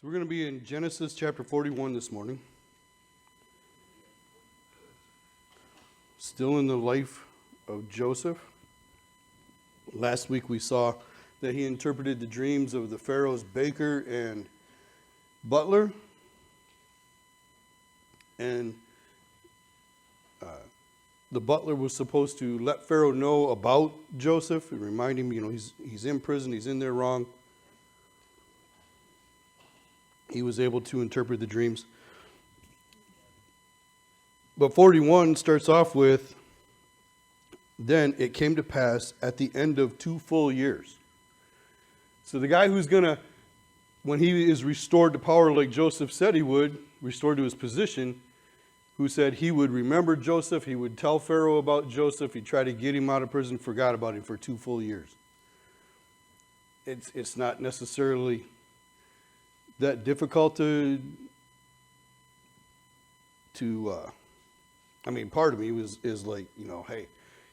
So we're going to be in Genesis chapter 41 this morning. Still in the life of Joseph. Last week we saw that he interpreted the dreams of the Pharaoh's baker and butler. And the butler was supposed to let Pharaoh know about Joseph and remind him, he's in prison, he's in there wrong. He was able to interpret the dreams. But 41 starts off with, then it came to pass at the end of 2 full years. So the guy who's going to, when he is restored to power like Joseph said he would, restored to his position, who said he would remember Joseph, he would tell Pharaoh about Joseph, he'd try to get him out of prison, forgot about him for 2 full years. It's not necessarily that difficult to part of me is like, hey,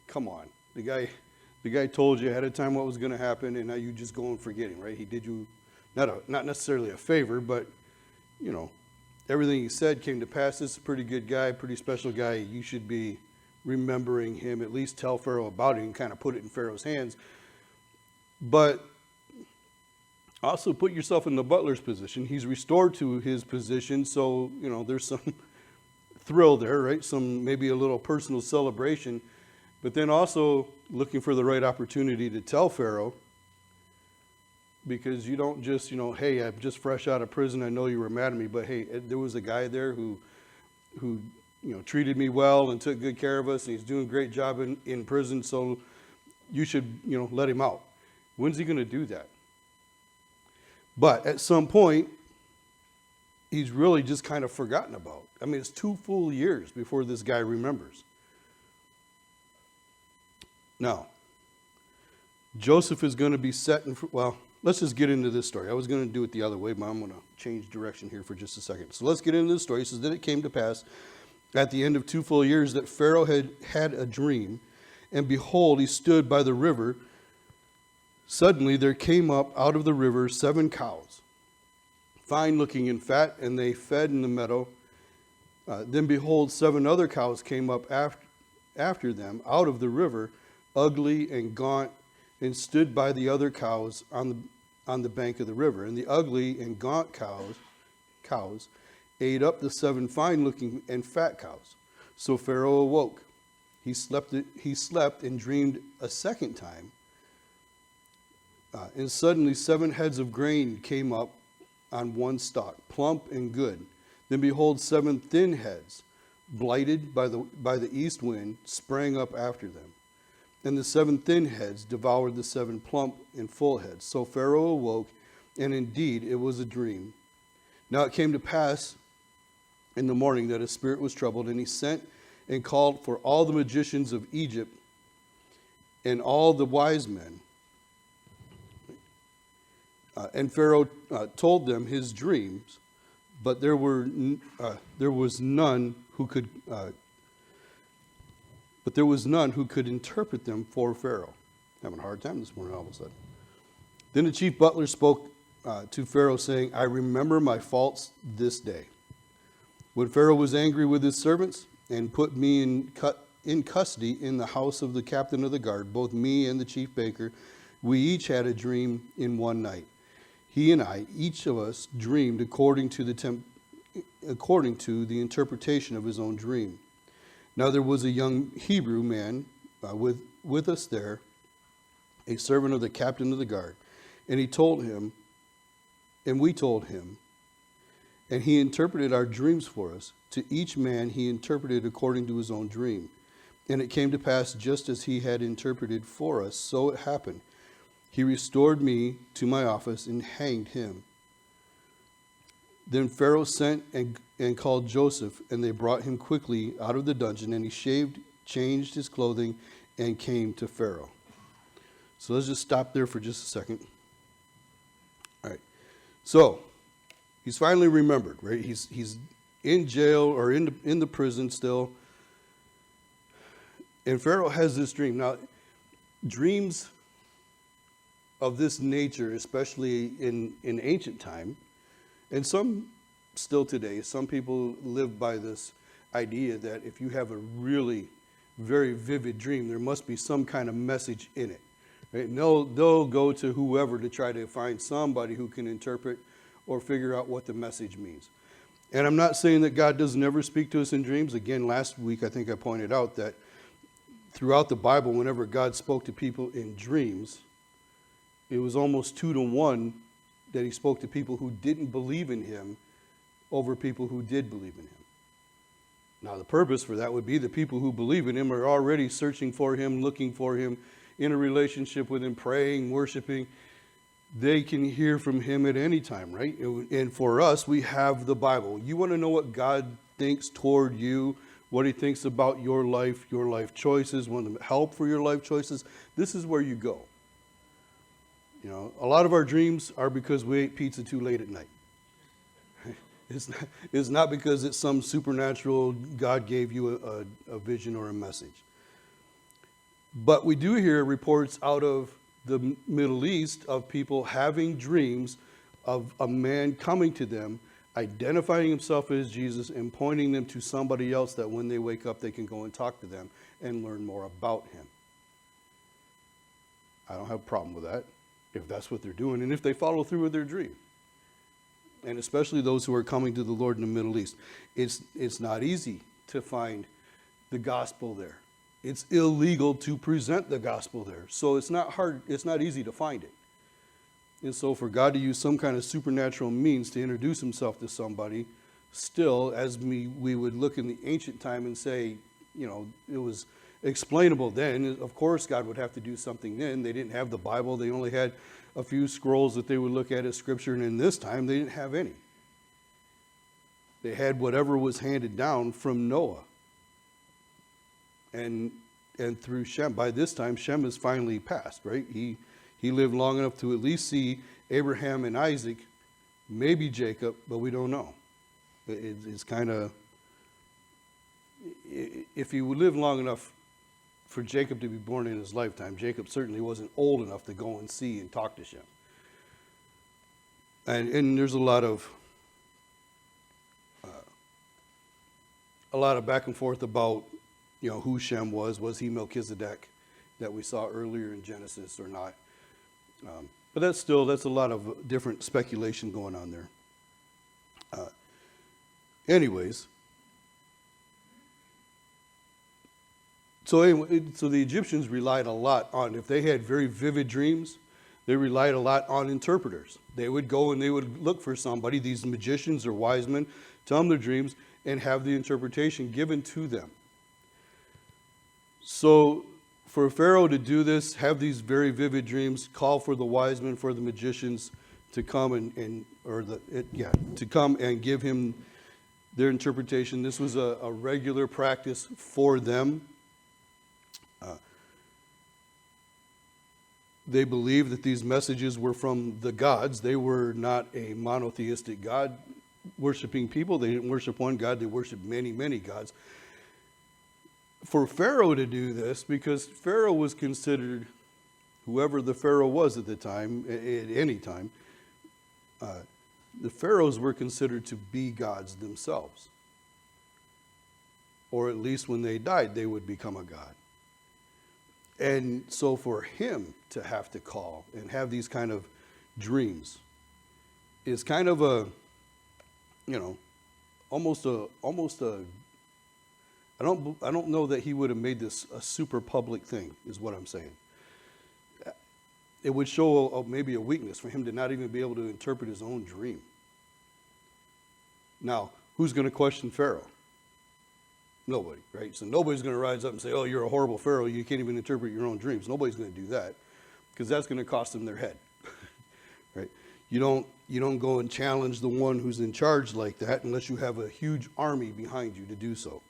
come on. The guy told you ahead of time what was going to happen, and now you just go and forget him, right? He did you not necessarily a favor, but everything he said came to pass. This is a pretty good guy, pretty special guy. You should be remembering him, at least tell Pharaoh about it and kind of put it in Pharaoh's hands. But also put yourself in the butler's position. He's restored to his position, so there's some thrill there, right? Maybe a little personal celebration, but then also looking for the right opportunity to tell Pharaoh, because you don't just hey, I'm just fresh out of prison, I know you were mad at me, but hey, there was a guy there who treated me well and took good care of us, and he's doing a great job in prison, so you should let him out. When's he going to do that? But at some point, he's really just kind of forgotten about. I mean, it's 2 full years before this guy remembers. Now, Joseph is going to be set in, let's just get into this story. I was going to do it the other way, but I'm going to change direction here for just a second. So let's get into the story. It says that it came to pass at the end of 2 full years that Pharaoh had a dream, and behold, he stood by the river. Suddenly there came up out of the river 7 cows, fine looking and fat, and they fed in the meadow. Then behold, 7 other cows came up after them out of the river, ugly and gaunt, and stood by the other cows on the bank of the river. And the ugly and gaunt cows ate up the 7 fine looking and fat cows. So Pharaoh awoke. He slept and dreamed a second time. And suddenly 7 heads of grain came up on one stalk, plump and good. Then behold, 7 thin heads, blighted by the east wind, sprang up after them. And the 7 thin heads devoured the 7 plump and full heads. So Pharaoh awoke, and indeed it was a dream. Now it came to pass in the morning that his spirit was troubled, and he sent and called for all the magicians of Egypt and all the wise men. And Pharaoh told them his dreams, but there was none who could interpret them for Pharaoh. Having a hard time this morning all of a sudden. Then the chief butler spoke to Pharaoh, saying, I remember my faults this day. When Pharaoh was angry with his servants and put me in custody in the house of the captain of the guard, both me and the chief baker, we each had a dream in one night. He and I, each of us, dreamed according to the interpretation of his own dream. Now there was a young Hebrew man with us there, a servant of the captain of the guard, and we told him, and he interpreted our dreams for us. To each man he interpreted according to his own dream. And it came to pass just as he had interpreted for us, so it happened. He restored me to my office and hanged him. Then Pharaoh sent and called Joseph, and they brought him quickly out of the dungeon, and he shaved, changed his clothing, and came to Pharaoh. So let's just stop there for just a second. All right. So he's finally remembered, right? He's in jail or in the prison still. And Pharaoh has this dream. Now, dreams of this nature, especially in ancient time, And some, still today, some people live by this idea that if you have a really very vivid dream, there must be some kind of message in it. Right? And they'll go to whoever to try to find somebody who can interpret or figure out what the message means. And I'm not saying that God doesn't ever speak to us in dreams. Again, last week I think I pointed out that throughout the Bible, whenever God spoke to people in dreams, it was almost 2-to-1 that he spoke to people who didn't believe in him over people who did believe in him. Now, the purpose for that would be the people who believe in him are already searching for him, looking for him, in a relationship with him, praying, worshiping. They can hear from him at any time, right? And for us, we have the Bible. You want to know what God thinks toward you, what he thinks about your life choices, want help for your life choices, this is where you go. You know, a lot of our dreams are because we ate pizza too late at night. It's not because it's some supernatural, God gave you a vision or a message. But we do hear reports out of the Middle East of people having dreams of a man coming to them, identifying himself as Jesus and pointing them to somebody else that when they wake up they can go and talk to them and learn more about him. I don't have a problem with that if that's what they're doing and if they follow through with their dream. And especially those who are coming to the Lord in the Middle East. It's not easy to find the gospel there. It's illegal to present the gospel there. So it's not hard, it's not easy to find it. And so for God to use some kind of supernatural means to introduce himself to somebody, still, as we would look in the ancient time and say, you know, it was explainable then. Of course, God would have to do something then. They didn't have the Bible. They only had a few scrolls that they would look at as scripture, and in this time, they didn't have any. They had whatever was handed down from Noah. And through Shem. By this time, Shem has finally passed, right? He lived long enough to at least see Abraham and Isaac, maybe Jacob, but we don't know. It's kind of, if he would live long enough for Jacob to be born in his lifetime, Jacob certainly wasn't old enough to go and see and talk to Shem. And there's a lot of back and forth about, you know, who Shem was. Was he Melchizedek that we saw earlier in Genesis or not? But that's a lot of different speculation going on there. So the Egyptians relied a lot on, if they had very vivid dreams, they relied a lot on interpreters. They would go and they would look for somebody, these magicians or wise men, tell them their dreams and have the interpretation given to them. So for Pharaoh to do this, have these very vivid dreams, call for the wise men, for the magicians to come to come and give him their interpretation. This was a regular practice for them. They believed that these messages were from the gods. They were not a monotheistic God worshiping people. They didn't worship one God. They worshiped many, many gods. For Pharaoh to do this, because Pharaoh was considered, whoever the Pharaoh was at the time, at any time, the pharaohs were considered to be gods themselves. Or at least when they died, they would become a god. And so for him to have to call and have these kind of dreams is kind of a, you know, almost a, I don't know that he would have made this a super public thing, is what I'm saying. It would show maybe a weakness for him to not even be able to interpret his own dream. Now, who's going to question Pharaoh? Nobody, right? So nobody's going to rise up and say, oh, you're a horrible Pharaoh, you can't even interpret your own dreams. Nobody's going to do that, because that's going to cost them their head, right? You don't go and challenge the one who's in charge like that unless you have a huge army behind you to do so.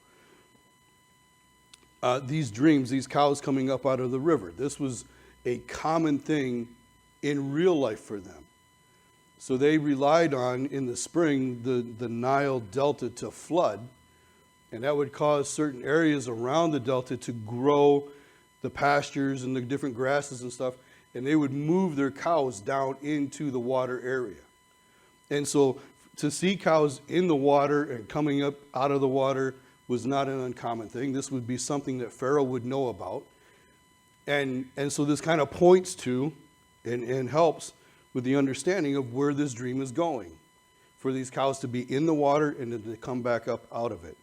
These dreams, these cows coming up out of the river, this was a common thing in real life for them. So they relied on, in the spring, the Nile Delta to flood, and that would cause certain areas around the Delta to grow the pastures and the different grasses and stuff, and they would move their cows down into the water area. And so to see cows in the water and coming up out of the water was not an uncommon thing. This would be something that Pharaoh would know about. And so this kind of points to and helps with the understanding of where this dream is going, for these cows to be in the water and then to come back up out of it.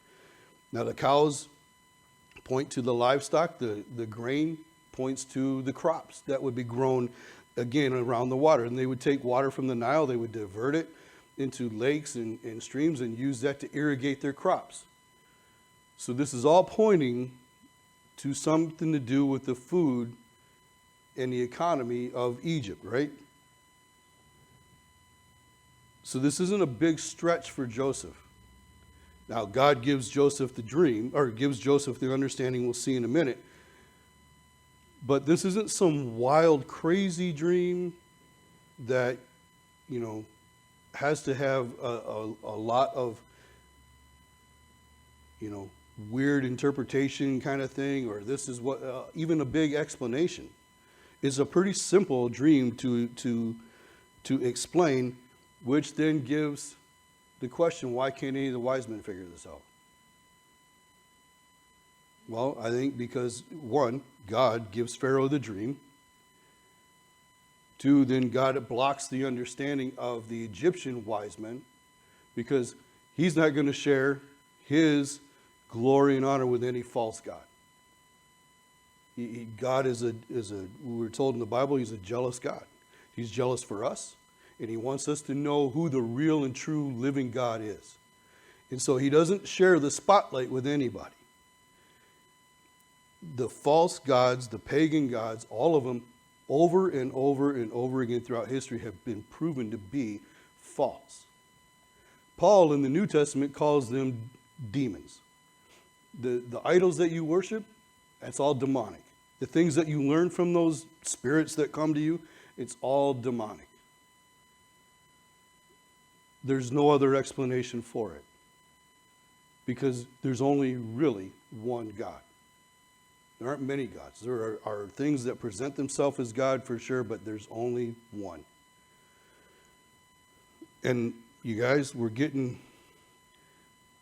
Now the cows point to the livestock, the grain points to the crops that would be grown again around the water. And they would take water from the Nile, they would divert it into lakes and streams and use that to irrigate their crops. So this is all pointing to something to do with the food and the economy of Egypt, right? So this isn't a big stretch for Joseph. Now, God gives Joseph the dream, or gives Joseph the understanding we'll see in a minute. But this isn't some wild, crazy dream that, has to have a lot of, weird interpretation kind of thing, or this is what, even a big explanation. It's a pretty simple dream to explain, which then gives the question, why can't any of the wise men figure this out? Well, I think because, one, God gives Pharaoh the dream. Two, then God blocks the understanding of the Egyptian wise men, because he's not going to share his glory and honor with any false god. God is we were told in the Bible, he's a jealous God. He's jealous for us, and he wants us to know who the real and true living God is. And so he doesn't share the spotlight with anybody. The false gods, the pagan gods, all of them, over and over and over again throughout history, have been proven to be false. Paul in the New Testament calls them demons. The idols that you worship, that's all demonic. The things that you learn from those spirits that come to you, it's all demonic. There's no other explanation for it, because there's only really one God. There aren't many gods. There are things that present themselves as God for sure, but there's only one. And you guys, we're getting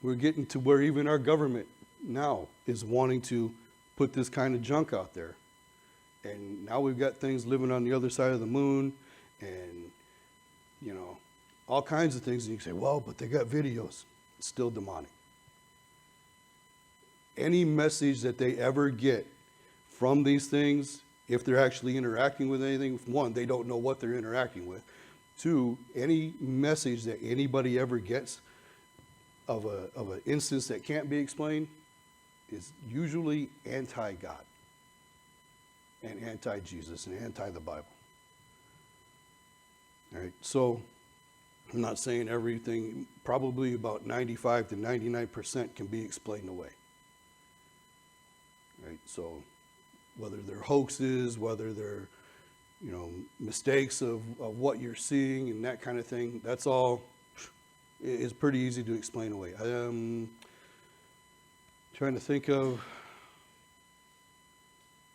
to where even our government now is wanting to put this kind of junk out there. And now we've got things living on the other side of the moon, and all kinds of things. And you can say, well, but they got videos. It's still demonic. Any message that they ever get from these things, if they're actually interacting with anything, one, they don't know what they're interacting with. Two, any message that anybody ever gets of an instance that can't be explained is usually anti-God and anti-Jesus and anti the Bible. All right, so I'm not saying everything, probably about 95 to 99% can be explained away. Right, so whether they're hoaxes, whether they're mistakes of what you're seeing and that kind of thing, that's all is pretty easy to explain away. Trying to think of,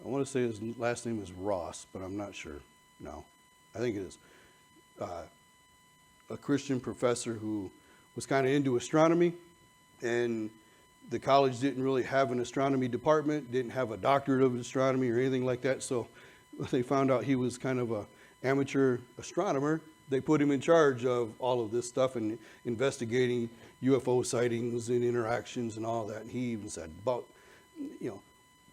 I want to say his last name is Ross, but I'm not sure. No, I think it is. A Christian professor who was kind of into astronomy, and the college didn't really have an astronomy department, didn't have a doctorate of astronomy or anything like that. So they found out he was kind of an amateur astronomer. They put him in charge of all of this stuff and investigating UFO sightings and interactions and all that. And he even said about,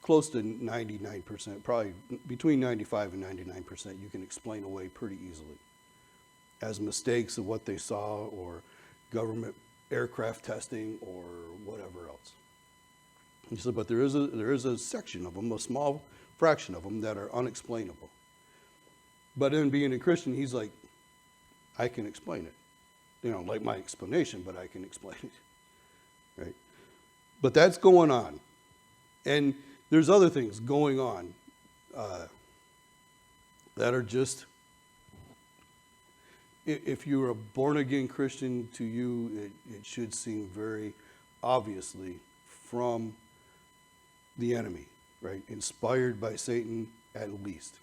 close to 99%, probably between 95 and 99%, you can explain away pretty easily as mistakes of what they saw or government aircraft testing or whatever else. He said, but there is a section of them, a small fraction of them, that are unexplainable. But in being a Christian, he's like, I can explain it. Like my explanation, but I can explain it. Right? But that's going on. And there's other things going on that are just, if you're a born-again Christian, to you, it should seem very obviously from the enemy, right? Inspired by Satan at least.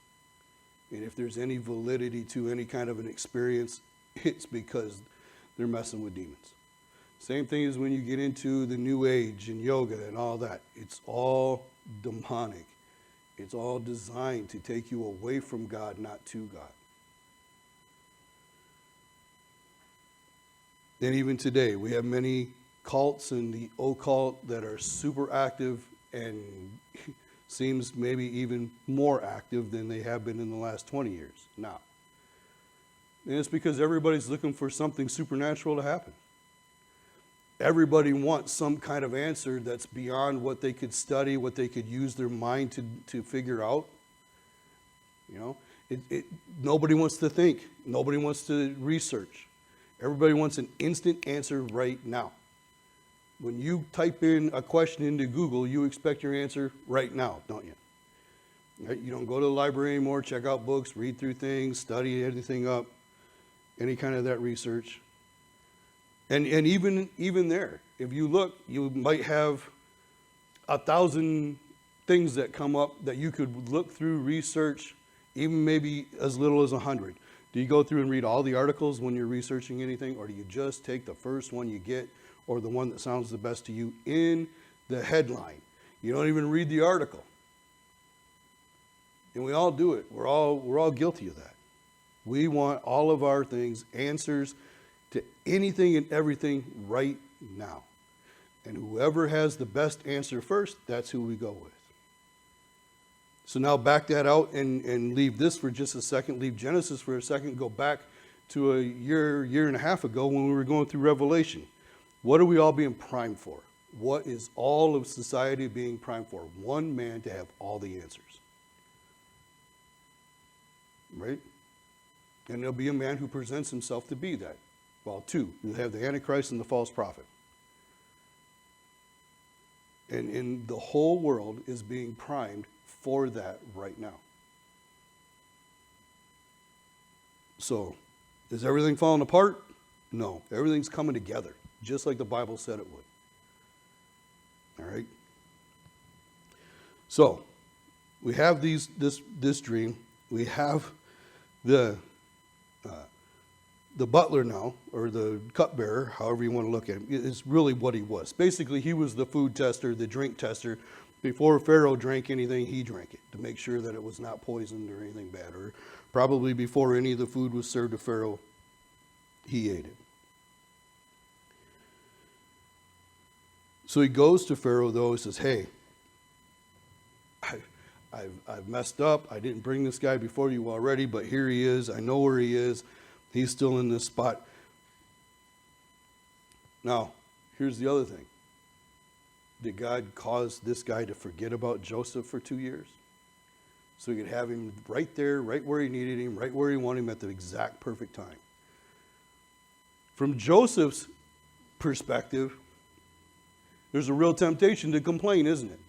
And if there's any validity to any kind of an experience, it's because they're messing with demons. Same thing as when you get into the New Age and yoga and all that. It's all demonic. It's all designed to take you away from God, not to God. And even today, we have many cults in the occult that are super active and seems maybe even more active than they have been in the last 20 years now. And it's because everybody's looking for something supernatural to happen. Everybody wants some kind of answer that's beyond what they could study, what they could use their mind to figure out. You know, nobody wants to think. Nobody wants to research. Everybody wants an instant answer right now. When you type in a question into Google, you expect your answer right now, don't you? Right? You don't go to the library anymore, check out books, read through things, study anything up, any kind of that research. And even there, if you look, you might have 1,000 things that come up that you could look through, research, even maybe as little as 100. Do you go through and read all the articles when you're researching anything, or do you just take the first one you get, or the one that sounds the best to you in the headline? You don't even read the article. And we all do it. We're all guilty of that. We want all of our things, answers to anything and everything right now. And whoever has the best answer first, that's who we go with. So now back that out and leave this for just a second, leave Genesis for a second, go back to a year and a half ago when we were going through Revelation. What are we all being primed for? What is all of society being primed for? One man to have all the answers. Right? And there'll be a man who presents himself to be that. Well, two. You have the Antichrist and the false prophet. And the whole world is being primed for that right now. So, is everything falling apart? No. Everything's coming together, just like the Bible said it would. All right? So, we have this dream. We have the butler now, or the cupbearer, however you want to look at him, is really what he was. Basically, he was the food tester, the drink tester. Before Pharaoh drank anything, he drank it to make sure that it was not poisoned or anything bad. Or probably before any of the food was served to Pharaoh, he ate it. So he goes to Pharaoh, though, and says, hey, I've messed up. I didn't bring this guy before you already, but here he is. I know where he is. He's still in this spot. Now, here's the other thing. Did God cause this guy to forget about Joseph for 2 years? So he could have him right there, right where he needed him, right where he wanted him at the exact perfect time. From Joseph's perspective, there's a real temptation to complain, isn't it?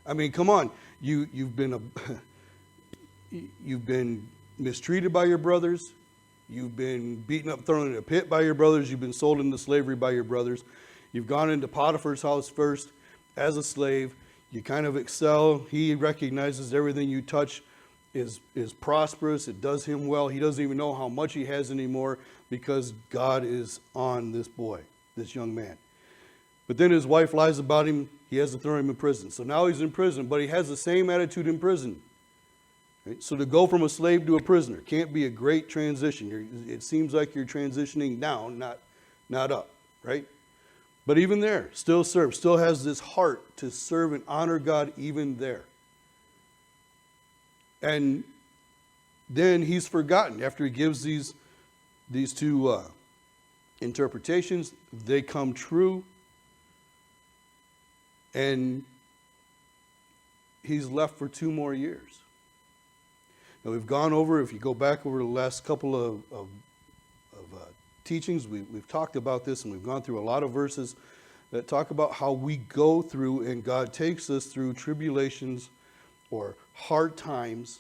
I mean, come on. You've been mistreated by your brothers. You've been beaten up, thrown in a pit by your brothers. You've been sold into slavery by your brothers. You've gone into Potiphar's house first as a slave. You kind of excel. He recognizes everything you touch is prosperous. It does him well. He doesn't even know how much he has anymore because God is on this boy, this young man. But then his wife lies about him. He has to throw him in prison. So now he's in prison, but he has the same attitude in prison. Right? So to go from a slave to a prisoner can't be a great transition. It seems like you're transitioning down, not up, right? But even there, still serves, still has this heart to serve and honor God even there. And then he's forgotten after he gives these two interpretations. They come true. And he's left for 2 more years. Now we've gone over, if you go back over the last couple of teachings, we've talked about this, and we've gone through a lot of verses that talk about how we go through and God takes us through tribulations or hard times,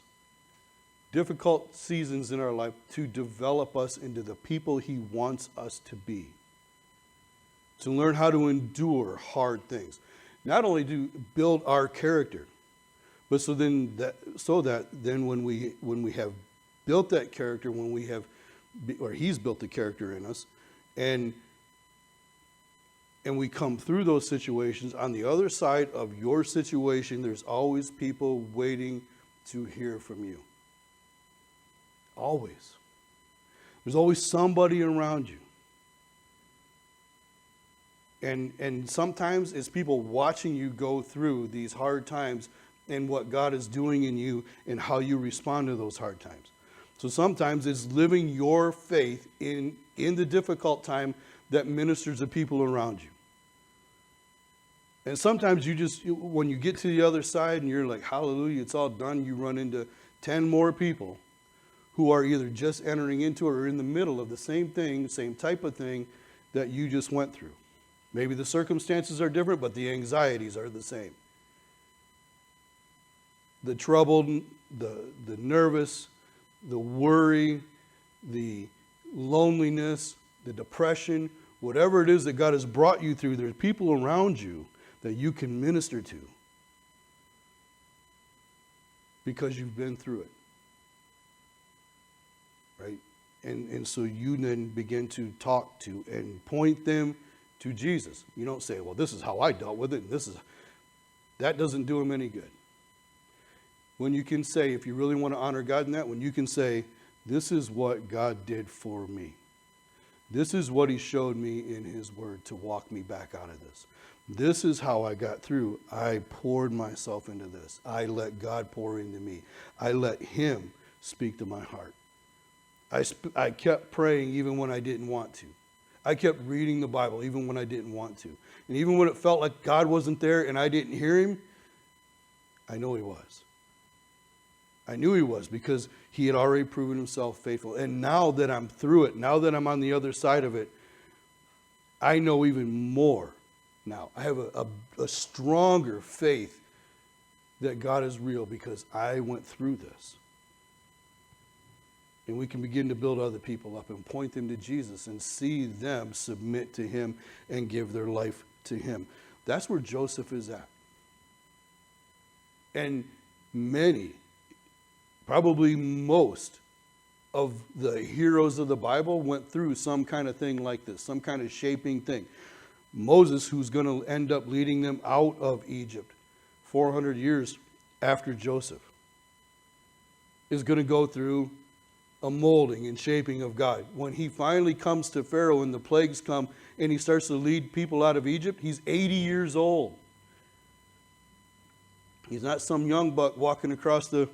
difficult seasons in our life to develop us into the people he wants us to be. To learn how to endure hard things. Not only to build our character, but so that when we have built that character, when we have, or he's built the character in us, And we come through those situations. On the other side of your situation, there's always people waiting to hear from you. Always. There's always somebody around you. And sometimes it's people watching you go through these hard times and what God is doing in you and how you respond to those hard times. So sometimes it's living your faith in the difficult time that ministers to people around you. And sometimes you just, when you get to the other side and you're like, hallelujah, it's all done, you run into 10 more people who are either just entering into or in the middle of the same thing, same type of thing that you just went through. Maybe the circumstances are different, but the anxieties are the same. The troubled, the nervous, the worry, the loneliness, the depression, whatever it is that God has brought you through, there's people around you that you can minister to because you've been through it. Right? And so you then begin to talk to and point them to Jesus. You don't say, well, this is how I dealt with it, and that doesn't do them any good. When you can say, if you really want to honor God in that, when you can say, this is what God did for me. This is what he showed me in his word to walk me back out of this. This is how I got through. I poured myself into this. I let God pour into me. I let him speak to my heart. I kept praying even when I didn't want to. I kept reading the Bible even when I didn't want to. And even when it felt like God wasn't there and I didn't hear him, I know he was. I knew he was because he had already proven himself faithful. And now that I'm through it, now that I'm on the other side of it, I know even more now. I have a stronger faith that God is real because I went through this. And we can begin to build other people up and point them to Jesus and see them submit to him and give their life to him. That's where Joseph is at. And many, probably most of the heroes of the Bible went through some kind of thing like this, some kind of shaping thing. Moses, who's going to end up leading them out of Egypt 400 years after Joseph, is going to go through a molding and shaping of God. When he finally comes to Pharaoh and the plagues come and he starts to lead people out of Egypt, he's 80 years old. He's not some young buck walking across the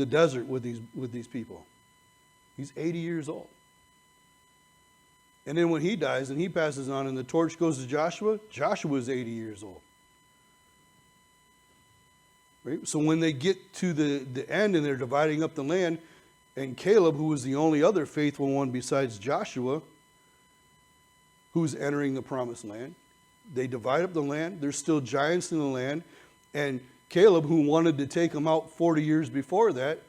desert with these people. He's 80 years old. And then when he dies and he passes on and the torch goes to Joshua, Joshua is 80 years old. Right? So when they get to the end and they're dividing up the land, and Caleb, who was the only other faithful one besides Joshua, who's entering the promised land, they divide up the land. There's still giants in the land. And Caleb, who wanted to take them out 40 years before that,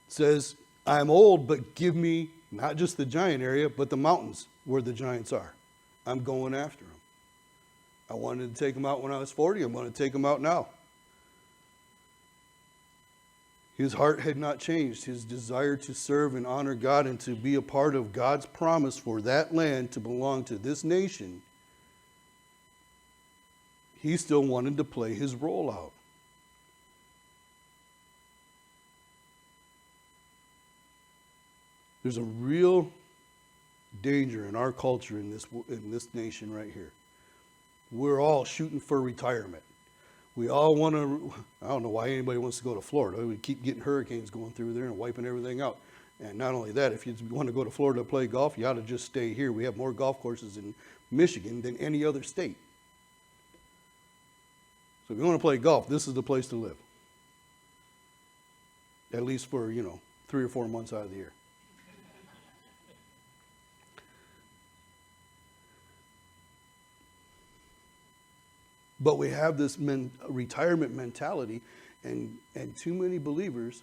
says, I'm old, but give me not just the giant area, but the mountains where the giants are. I'm going after them. I wanted to take them out when I was 40. I'm going to take them out now. His heart had not changed. His desire to serve and honor God and to be a part of God's promise for that land to belong to this nation, he still wanted to play his role out. There's a real danger in our culture in this nation right here. We're all shooting for retirement. We all want to, I don't know why anybody wants to go to Florida. We keep getting hurricanes going through there and wiping everything out. And not only that, if you want to go to Florida to play golf, you ought to just stay here. We have more golf courses in Michigan than any other state. So if you want to play golf, this is the place to live. At least for, 3 or 4 months out of the year. But we have this retirement mentality, and too many believers.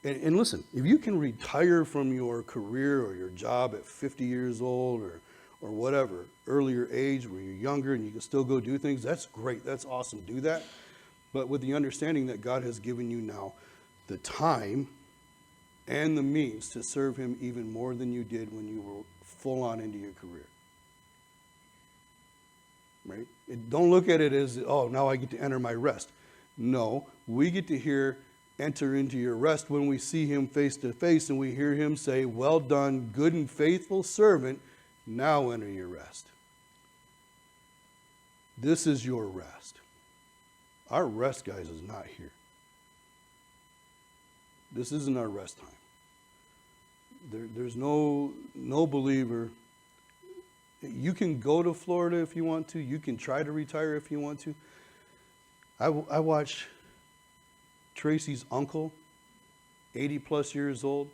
And listen, if you can retire from your career or your job at 50 years old or whatever, earlier age where you're younger and you can still go do things, that's great. That's awesome. Do that. But with the understanding that God has given you now the time and the means to serve him even more than you did when you were full on into your career. Don't look at it as, oh, now I get to enter my rest. No, we get to hear, enter into your rest when we see him face to face and we hear him say, well done, good and faithful servant, now enter your rest. This is your rest. Our rest, guys, is not here. This isn't our rest time. There's no believer. You can go to Florida if you want to. You can try to retire if you want to. I watch Tracy's uncle, 80 plus years old,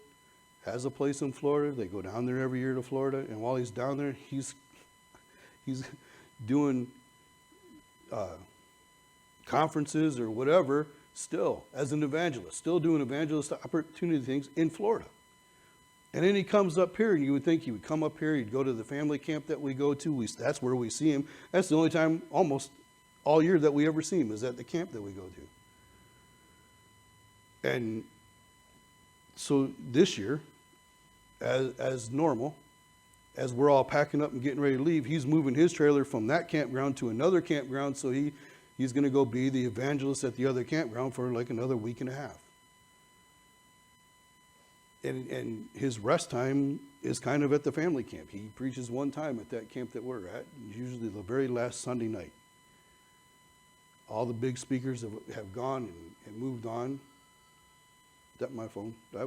has a place in Florida. They go down there every year to Florida, and while he's down there, he's doing conferences or whatever, still as an evangelist, still doing evangelist opportunity things in Florida. And then he comes up here, and you would think he would come up here, he'd go to the family camp that we go to. That's where we see him. That's the only time almost all year that we ever see him is at the camp that we go to. And so this year, as normal, as we're all packing up and getting ready to leave, he's moving his trailer from that campground to another campground, so he's going to go be the evangelist at the other campground for like another week and a half. And his rest time is kind of at the family camp. He preaches one time at that camp that we're at, usually the very last Sunday night. All the big speakers have gone and moved on. Is that my phone? I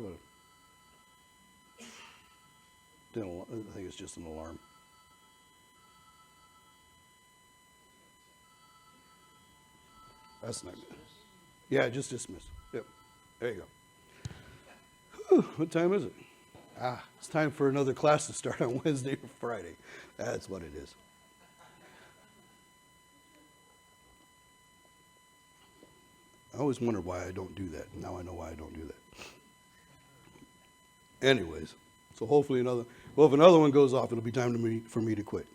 think it's just an alarm. That's not good. Yeah, just dismiss. Yep. There you go. What time is it? It's time for another class to start on Wednesday or Friday. That's what it is. I always wonder why I don't do that. Now I know why I don't do that. Anyways, so hopefully if another one goes off, it'll be time for me to quit.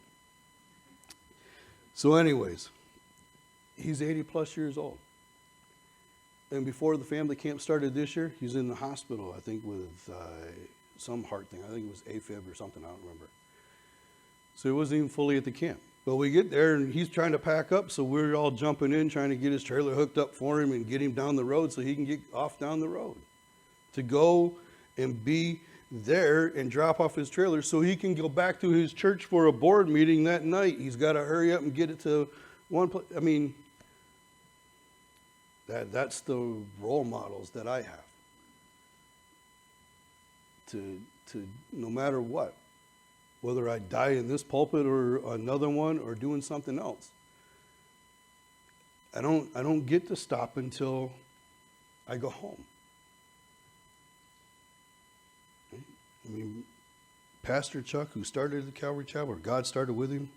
So anyways, he's 80 plus years old. And before the family camp started this year, he's in the hospital, I think, with some heart thing. I think it was AFib or something, I don't remember. So he wasn't even fully at the camp. But we get there, and he's trying to pack up, so we're all jumping in, trying to get his trailer hooked up for him and get him down the road so he can get off down the road. To go and be there and drop off his trailer so he can go back to his church for a board meeting that night. He's got to hurry up and get it to one place. I mean, that's the role models that I have. To no matter what, whether I die in this pulpit or another one or doing something else, I don't get to stop until I go home. I mean, Pastor Chuck, who started the Calvary Chapel, or God started with him.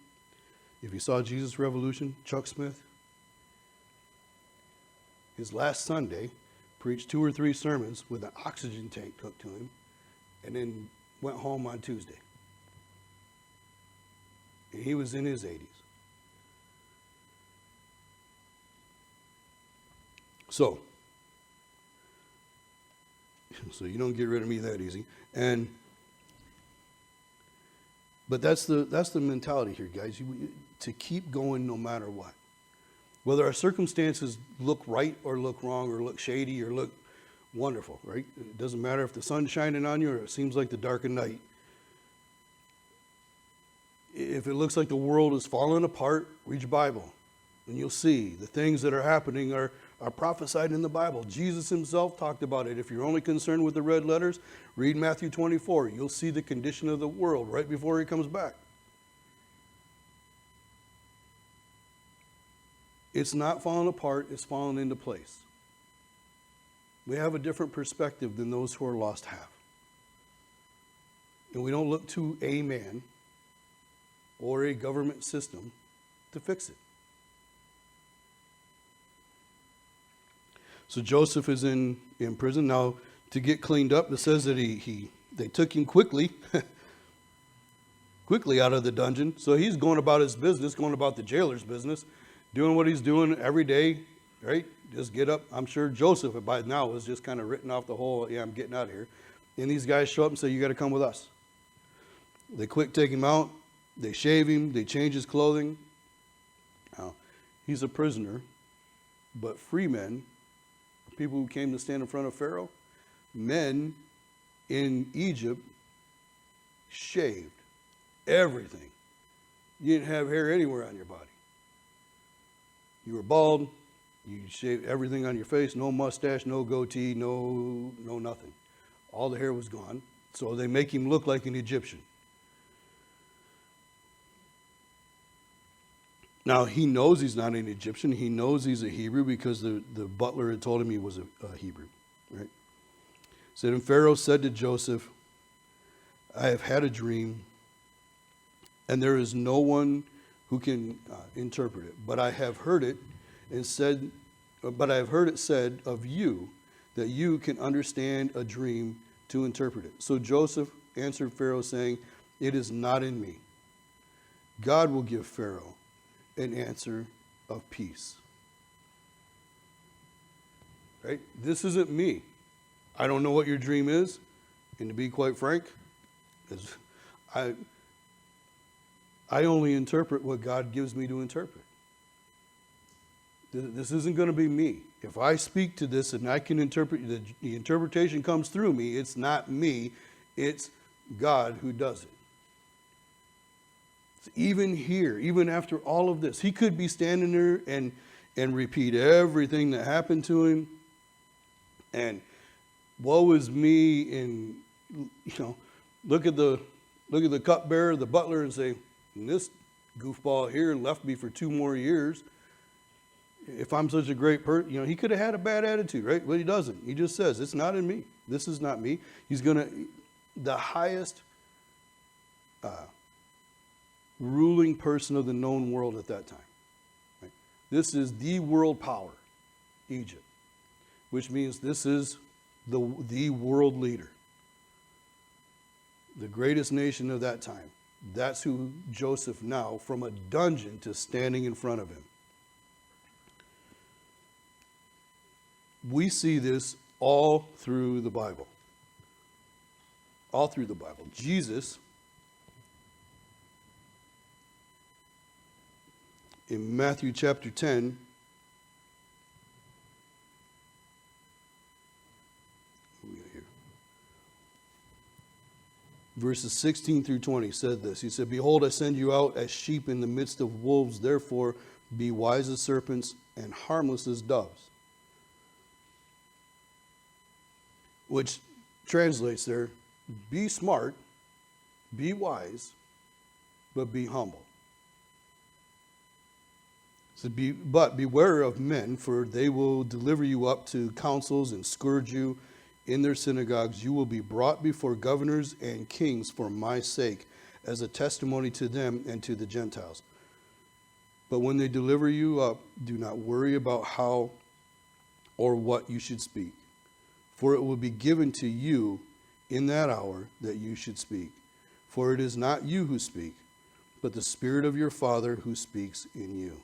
If you saw Jesus Revolution, Chuck Smith, his last Sunday, preached 2 or 3 sermons with an oxygen tank hooked to him, and then went home on Tuesday. And he was in his 80s. So you don't get rid of me that easy. But that's the mentality here, guys. To keep going no matter what. Whether our circumstances look right or look wrong or look shady or look wonderful, right? It doesn't matter if the sun's shining on you or it seems like the dark of night. If it looks like the world is falling apart, read your Bible, and you'll see the things that are happening are prophesied in the Bible. Jesus himself talked about it. If you're only concerned with the red letters, read Matthew 24. You'll see the condition of the world right before he comes back. It's not falling apart, it's falling into place. We have a different perspective than those who are lost have. And we don't look to a man or a government system to fix it. So Joseph is in prison. Now, to get cleaned up, it says that they took him quickly out of the dungeon. So he's going about his business, going about the jailer's business, doing what he's doing every day, right? Just get up. I'm sure Joseph by now was just kind of written off the whole, I'm getting out of here. And these guys show up and say, you got to come with us. They quick take him out. They shave him. They change his clothing. He's a prisoner, but free men, people who came to stand in front of Pharaoh, men in Egypt shaved everything. You didn't have hair anywhere on your body. You were bald. You shaved everything on your face. No mustache, no goatee, no nothing. All the hair was gone. So they make him look like an Egyptian. Now, he knows he's not an Egyptian. He knows he's a Hebrew because the butler had told him he was a Hebrew. Right? Said, and Pharaoh said to Joseph, I have had a dream, and there is no one who can interpret it. But I have heard it said of you that you can understand a dream to interpret it. So Joseph answered Pharaoh, saying, it is not in me. God will give Pharaoh an answer of peace. Right? This isn't me. I don't know what your dream is. And to be quite frank, I only interpret what God gives me to interpret. This isn't going to be me. If I speak to this and I can interpret, the interpretation comes through me, it's not me, it's God who does it. So even here, even after all of this, he could be standing there and repeat everything that happened to him. And woe is me, and look at the cupbearer, the butler, and say, this goofball here left me for 2 more years. If I'm such a great person, he could have had a bad attitude, right? But he doesn't. He just says, it's not in me. This is not me. He's the highest ruling person of the known world at that time. Right? This is the world power, Egypt, which means this is the world leader, the greatest nation of that time. That's who Joseph now, from a dungeon to standing in front of him. We see this all through the Bible. All through the Bible. Jesus, in Matthew chapter 10, verses 16 through 20 said this. He said, behold, I send you out as sheep in the midst of wolves. Therefore, be wise as serpents and harmless as doves. Which translates there, be smart, be wise, but be humble. So but beware of men, for they will deliver you up to councils and scourge you in their synagogues. You will be brought before governors and kings for my sake, as a testimony to them and to the Gentiles. But when they deliver you up, do not worry about how or what you should speak, for it will be given to you in that hour that you should speak. For it is not you who speak, but the Spirit of your Father who speaks in you.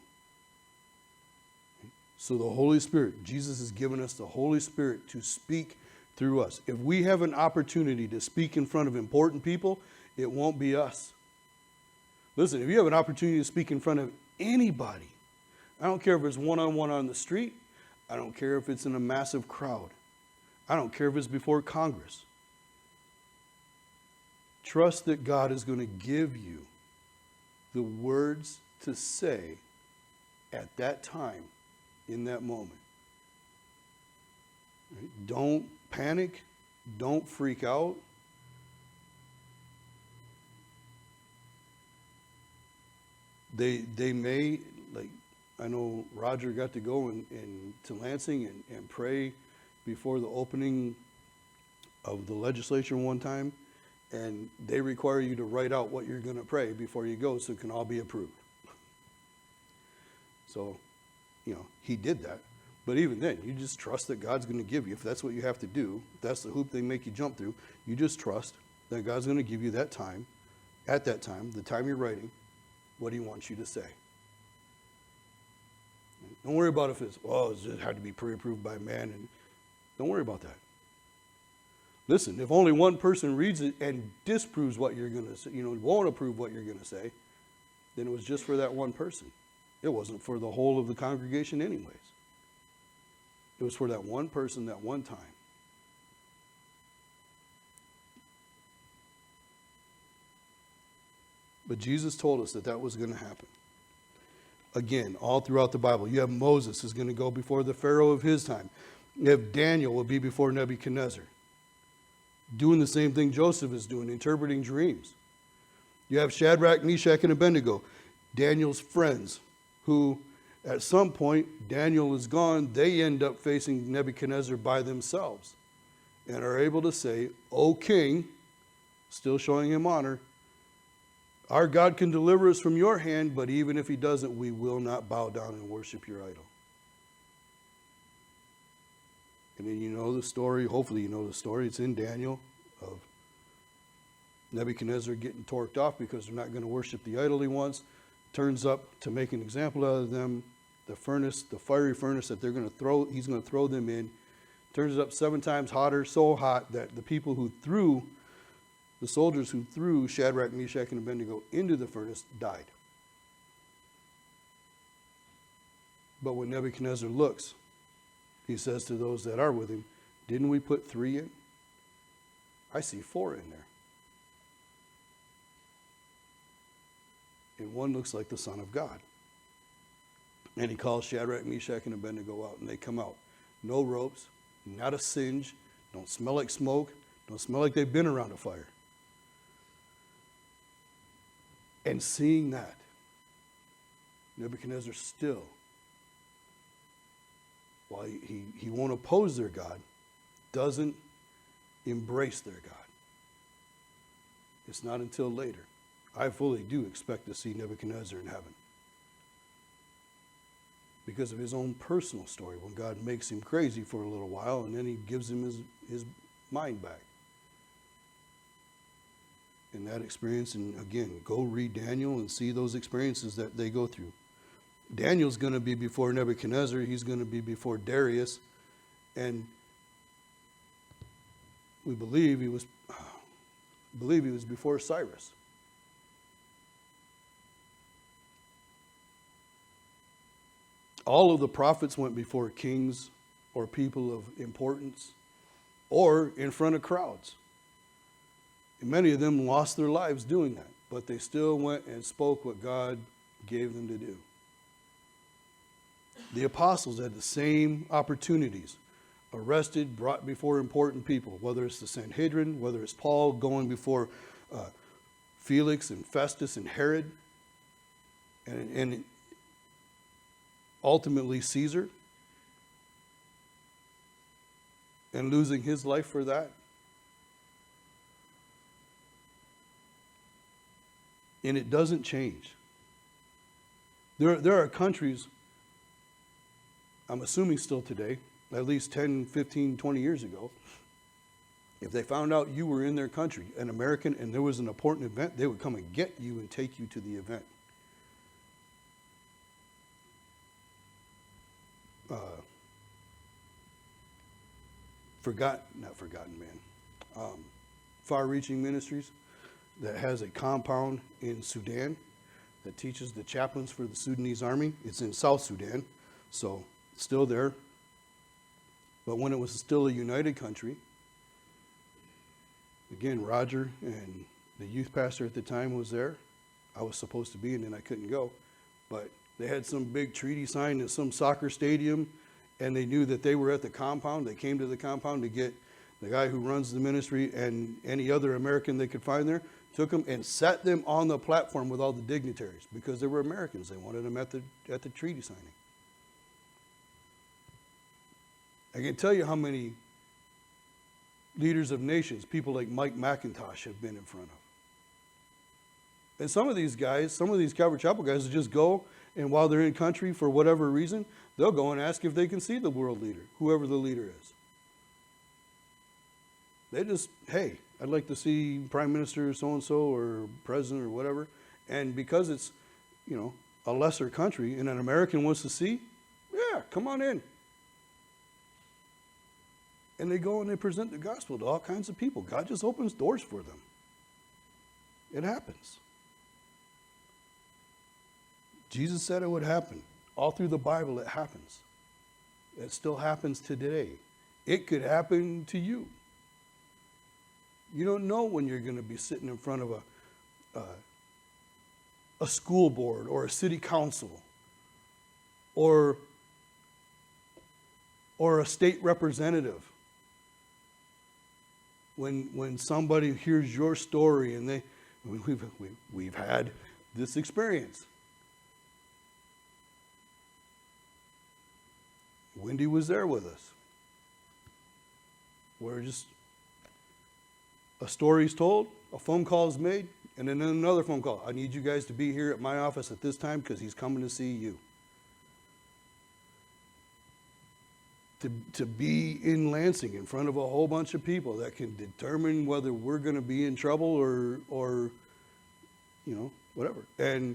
So the Holy Spirit, Jesus has given us the Holy Spirit to speak through us. If we have an opportunity to speak in front of important people, it won't be us. Listen, if you have an opportunity to speak in front of anybody, I don't care if it's one-on-one on the street, I don't care if it's in a massive crowd, I don't care if it's before Congress. Trust that God is going to give you the words to say at that time, in that moment. Right? Don't panic. Don't freak out. They may, like, I know Roger got to go to Lansing and pray before the opening of the legislature one time, and they require you to write out what you're going to pray before you go so it can all be approved. So, he did that. But even then, you just trust that God's going to give you, if that's what you have to do, if that's the hoop they make you jump through, you just trust that God's going to give you that time, at that time, the time you're writing, what he wants you to say. Don't worry about if it had to be pre-approved by man, and don't worry about that. Listen, if only one person reads it and disproves what you're going to say, won't approve what you're going to say, then it was just for that one person. It wasn't for the whole of the congregation anyways. It was for that one person, that one time. But Jesus told us that that was going to happen. Again, all throughout the Bible. You have Moses who's going to go before the Pharaoh of his time. You have Daniel will be before Nebuchadnezzar, doing the same thing Joseph is doing, interpreting dreams. You have Shadrach, Meshach, and Abednego, Daniel's friends, who at some point, Daniel is gone, they end up facing Nebuchadnezzar by themselves and are able to say, "O king," still showing him honor, "our God can deliver us from your hand, but even if he doesn't, we will not bow down and worship your idol." And then you know the story, hopefully you know the story, it's in Daniel, of Nebuchadnezzar getting torqued off because they're not going to worship the idol he wants. Turns up to make an example out of them, the furnace, the fiery furnace that he's going to throw them in, turns it up 7 times hotter, so hot that the soldiers who threw Shadrach, Meshach, and Abednego into the furnace died. But when Nebuchadnezzar looks, he says to those that are with him, "Didn't we put 3 in? I see 4 in there. And one looks like the Son of God." And he calls Shadrach, Meshach, and Abednego out, and they come out. No ropes, not a singe, don't smell like smoke, don't smell like they've been around a fire. And seeing that, Nebuchadnezzar still, while he won't oppose their God, doesn't embrace their God. It's not until later. I fully do expect to see Nebuchadnezzar in heaven, because of his own personal story, when God makes him crazy for a little while and then he gives him his mind back. In that experience, and again, go read Daniel and see those experiences that they go through. Daniel's going to be before Nebuchadnezzar. He's going to be before Darius. And we believe he was before Cyrus. All of the prophets went before kings or people of importance or in front of crowds. And many of them lost their lives doing that, but they still went and spoke what God gave them to do. The apostles had the same opportunities. Arrested, brought before important people, whether it's the Sanhedrin, whether it's Paul going before Felix and Festus and Herod, and ultimately Caesar, and losing his life for that. And it doesn't change. There are countries, I'm assuming still today, at least 10, 15, 20 years ago, if they found out you were in their country, an American, and there was an important event, they would come and get you and take you to the event. Far-reaching ministries that has a compound in Sudan that teaches the chaplains for the Sudanese army. It's in South Sudan, so it's still there. But when it was still a united country, again, Roger and the youth pastor at the time was there. I was supposed to be, and then I couldn't go. But they had some big treaty signed at some soccer stadium, and they knew that they were at the compound. They came to the compound to get the guy who runs the ministry and any other American they could find there, took them and sat them on the platform with all the dignitaries because they were Americans. They wanted them at the treaty signing. I can tell you how many leaders of nations, people like Mike McIntosh, have been in front of. And some of these guys, some of these Calvary Chapel guys will just go, and while they're in country for whatever reason, they'll go and ask if they can see the world leader, whoever the leader is. They just, hey, I'd like to see Prime Minister so-and-so or President or whatever. And because it's, a lesser country and an American wants to see, yeah, come on in. And they go and they present the gospel to all kinds of people. God just opens doors for them. It happens. Jesus said it would happen. All through the Bible, it happens. It still happens today. It could happen to you. You don't know when you're going to be sitting in front of a school board or a city council or a state representative. When somebody hears your story and we've had this experience. Wendy was there with us. We're just, a story's told, a phone call is made, and then another phone call. I need you guys to be here at my office at this time because he's coming to see you. To be in Lansing in front of a whole bunch of people that can determine whether we're going to be in trouble or whatever. And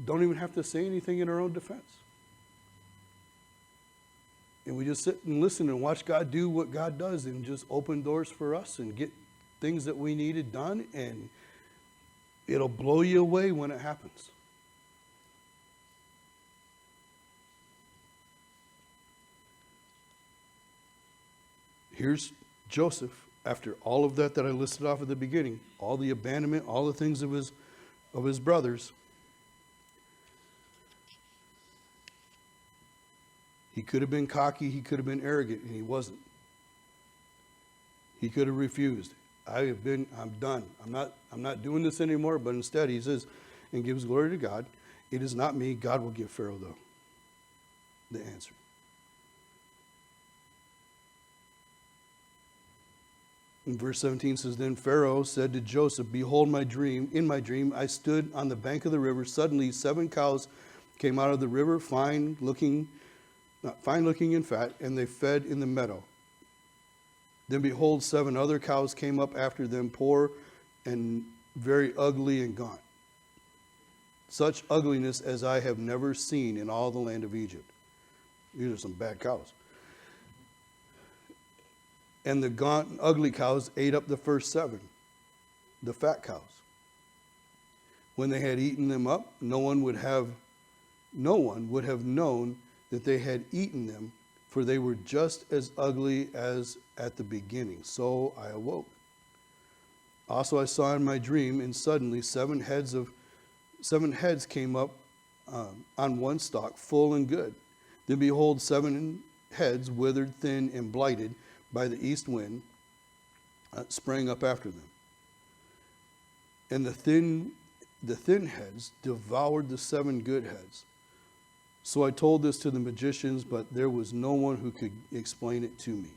don't even have to say anything in our own defense. And we just sit and listen and watch God do what God does and just open doors for us and get things that we needed done, and it'll blow you away when it happens. Here's Joseph, after all of that I listed off at the beginning, all the abandonment, all the things of his brothers. He could have been cocky, he could have been arrogant, and he wasn't. He could have refused. I'm done. I'm not doing this anymore, but instead he says, and gives glory to God. It is not me, God will give Pharaoh the answer. In verse 17 says, then Pharaoh said to Joseph, behold my dream. In my dream I stood on the bank of the river. Suddenly 7 cows came out of the river, fine looking and fat, and they fed in the meadow. Then behold, 7 other cows came up after them, poor and very ugly and gaunt. Such ugliness as I have never seen in all the land of Egypt. These are some bad cows. And the gaunt and ugly cows ate up the first 7, the fat cows. When they had eaten them up, no one would have known that they had eaten them, for they were just as ugly as at the beginning. So I awoke. Also I saw in my dream, and suddenly 7 heads came up on one stalk, full and good. Then behold, 7 heads, withered, thin, and blighted by the east wind, sprang up after them. And the thin heads devoured the 7 good heads. So I told this to the magicians, but there was no one who could explain it to me.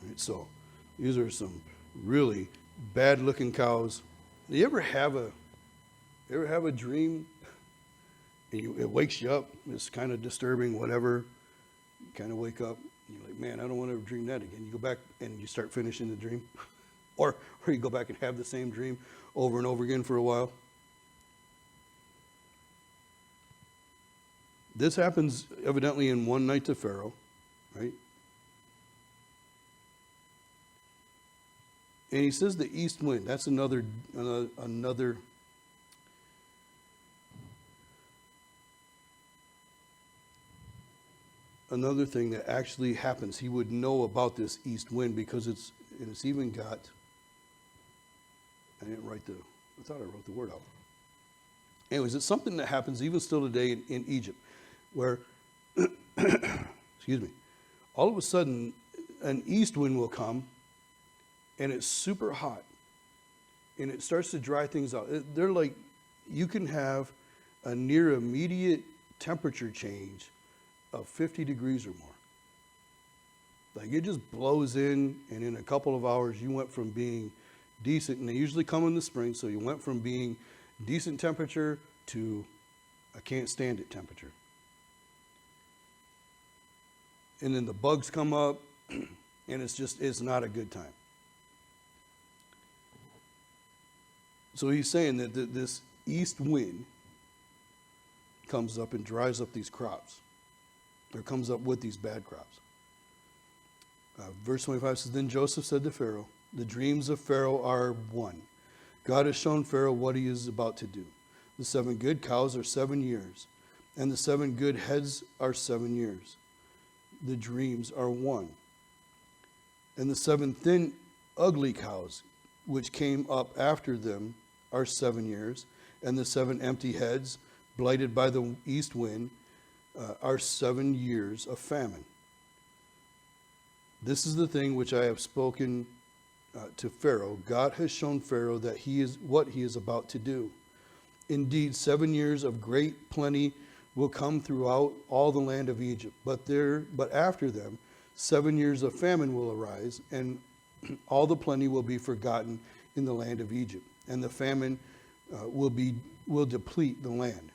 All right, so these are some really bad-looking cows. Do you ever have a dream and it wakes you up? It's kind of disturbing, whatever. You kind of wake up and you're like, man, I don't want to ever dream that again. You go back and you start finishing the dream. or you go back and have the same dream over and over again for a while. This happens evidently in one night to Pharaoh, right? And he says the east wind. That's another thing that actually happens. He would know about this east wind because it's even got, I thought I wrote the word out. Anyways, it's something that happens even still today in Egypt, where, excuse me, all of a sudden an east wind will come and it's super hot and it starts to dry things out. They're like, you can have a near immediate temperature change of 50 degrees or more. Like it just blows in, and in a couple of hours you went from being decent, and they usually come in the spring, so you went from being decent temperature to I can't stand it temperature. And then the bugs come up, and it's not a good time. So he's saying that this east wind comes up and dries up these crops, or comes up with these bad crops. Verse 25 says, then Joseph said to Pharaoh, the dreams of Pharaoh are one. God has shown Pharaoh what he is about to do. The 7 good cows are 7 years, and the 7 good heads are 7 years. The dreams are 1. And the 7 thin, ugly cows, which came up after them, are 7 years, and the 7 empty heads, blighted by the east wind, are 7 years of famine. This is the thing which I have spoken to Pharaoh. God has shown Pharaoh that he is what he is about to do. Indeed, 7 years of great plenty will come throughout all the land of Egypt. But after them, 7 years of famine will arise, and all the plenty will be forgotten in the land of Egypt, and the famine will deplete the land.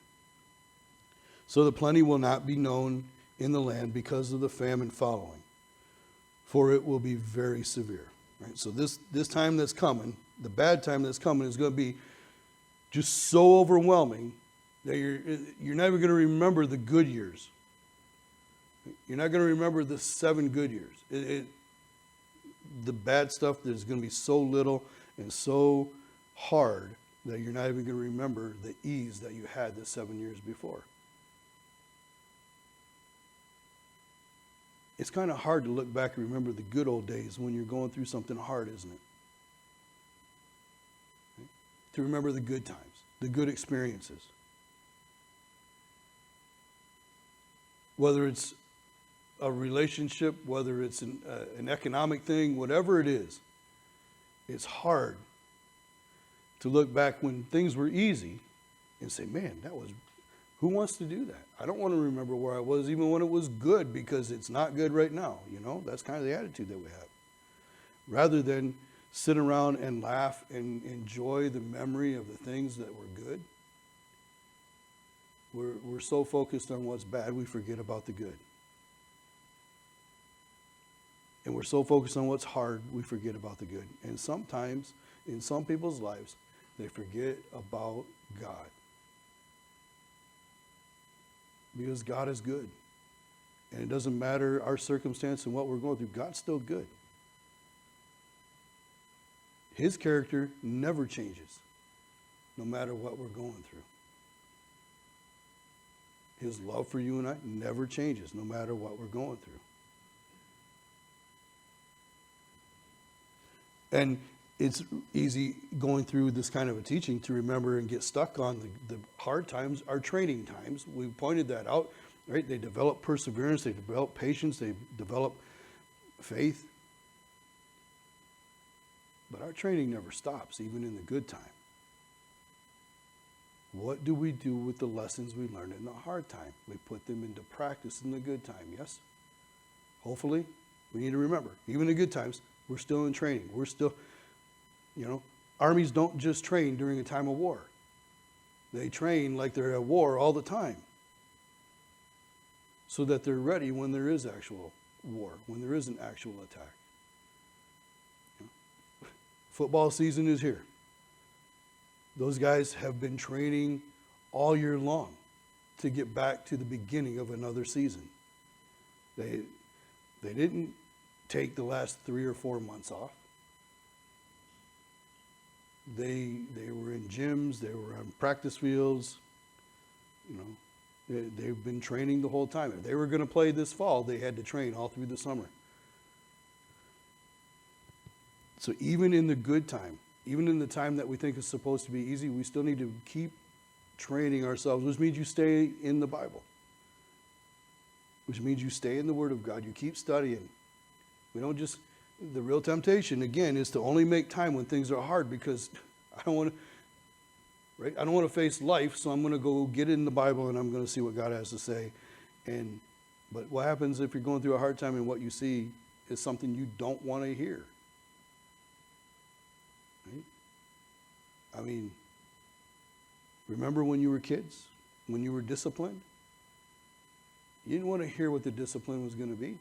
So the plenty will not be known in the land because of the famine following, for it will be very severe. Right? So this time that's coming, the bad time that's coming, is going to be just so overwhelming that you're never going to remember the good years. You're not going to remember the 7 good years. The bad stuff, there's going to be so little and so hard that you're not even going to remember the ease that you had the 7 years before. It's kind of hard to look back and remember the good old days when you're going through something hard, isn't it? Right? To remember the good times, the good experiences. Whether it's a relationship, whether it's an economic thing, whatever it is, it's hard to look back when things were easy and say, man, who wants to do that? I don't want to remember where I was even when it was good, because it's not good right now. That's kind of the attitude that we have. Rather than sit around and laugh and enjoy the memory of the things that were good, we're so focused on what's bad, we forget about the good. And we're so focused on what's hard, we forget about the good. And sometimes, in some people's lives, they forget about God. Because God is good. And it doesn't matter our circumstance and what we're going through, God's still good. His character never changes, no matter what we're going through. His love for you and I never changes, no matter what we're going through. And it's easy going through this kind of a teaching to remember and get stuck on the hard times are training times. We pointed that out, right? They develop perseverance, they develop patience, they develop faith. But our training never stops, even in the good time. What do we do with the lessons we learned in the hard time? We put them into practice in the good time, yes? Hopefully, we need to remember, even in the good times, we're still in training. We're still, armies don't just train during a time of war. They train like they're at war all the time, so that they're ready when there is actual war, when there is an actual attack. Football season is here. Those guys have been training all year long to get back to the beginning of another season. They didn't take the last 3 or 4 months off. They were in gyms, they were on practice fields. They've been training the whole time. If they were going to play this fall, they had to train all through the summer. So even in the good time, even in the time that we think is supposed to be easy, we still need to keep training ourselves, which means you stay in the Bible, which means you stay in the Word of God. You keep studying. We don't just, the real temptation, again, is to only make time when things are hard, because I don't want to, right? I don't want to face life, so I'm going to go get in the Bible and I'm going to see what God has to say. But what happens if you're going through a hard time and what you see is something you don't want to hear? Right? I mean, remember when you were kids, when you were disciplined? You didn't want to hear what the discipline was going to be.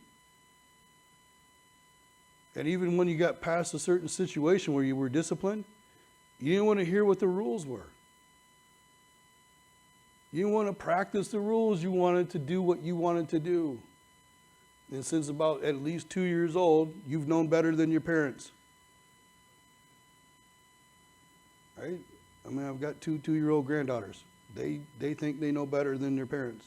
And even when you got past a certain situation where you were disciplined, you didn't want to hear what the rules were. You didn't want to practice the rules. You wanted to do what you wanted to do. And since about at least 2 years old, you've known better than your parents. right? I mean, I've got two 2-year-old granddaughters. They think they know better than their parents.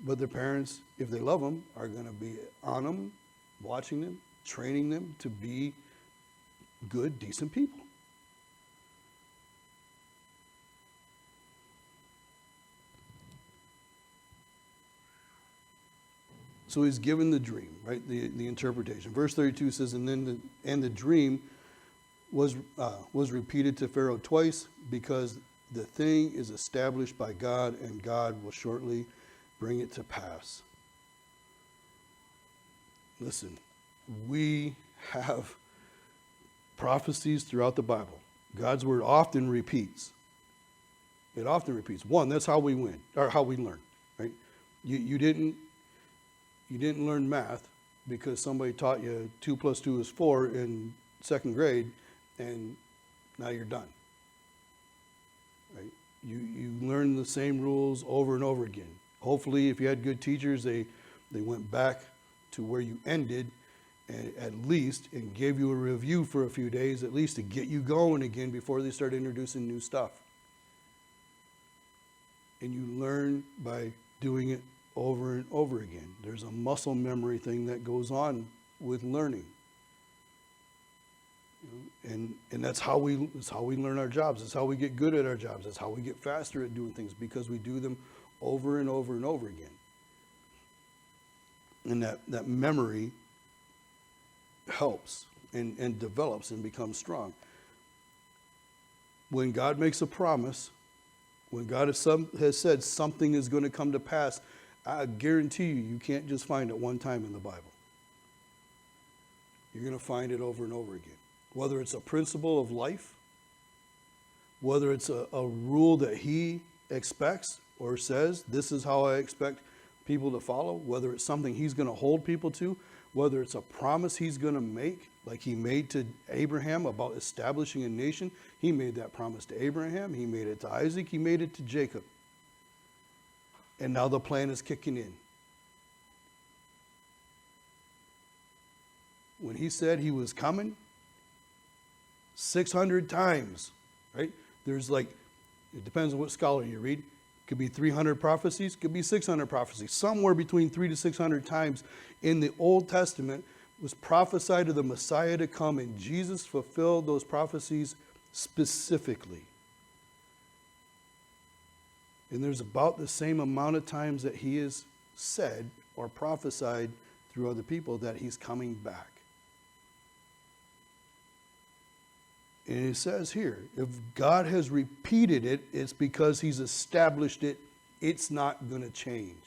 But their parents, if they love them, are going to be on them, watching them, training them to be good, decent people. So he's given the dream, right? The interpretation. Verse 32 says, and the dream was repeated to Pharaoh twice, because the thing is established by God, and God will shortly bring it to pass. Listen, we have prophecies throughout the Bible. God's word often repeats. It often repeats. One, that's how we win, or how we learn, right? You didn't learn math because somebody taught you 2 + 2 is 4 in 2nd grade, and now you're done. Right? You learn the same rules over and over again. Hopefully, if you had good teachers, they went back to where you ended, and at least, and gave you a review for a few days, at least to get you going again before they start introducing new stuff. And you learn by doing it over and over again. There's a muscle memory thing that goes on with learning. And that's how we learn our jobs. That's how we get good at our jobs. That's how we get faster at doing things, because we do them over and over and over again. And that memory helps and develops and becomes strong. When God makes a promise, when God has said something is going to come to pass, I guarantee you can't just find it one time in the Bible. You're going to find it over and over again. Whether it's a principle of life, whether it's a rule that he expects or says, this is how I expect people to follow, whether it's something he's going to hold people to, whether it's a promise he's going to make, like he made to Abraham about establishing a nation. He made that promise to Abraham. He made it to Isaac. He made it to Jacob. And now the plan is kicking in. When he said he was coming, 600 times, right? There's it depends on what scholar you read. Could be 300 prophecies, could be 600 prophecies. Somewhere between 300 to 600 times in the Old Testament was prophesied of the Messiah to come, and Jesus fulfilled those prophecies specifically. And there's about the same amount of times that he has said or prophesied through other people that he's coming back. And it says here, if God has repeated it, it's because he's established it. It's not going to change.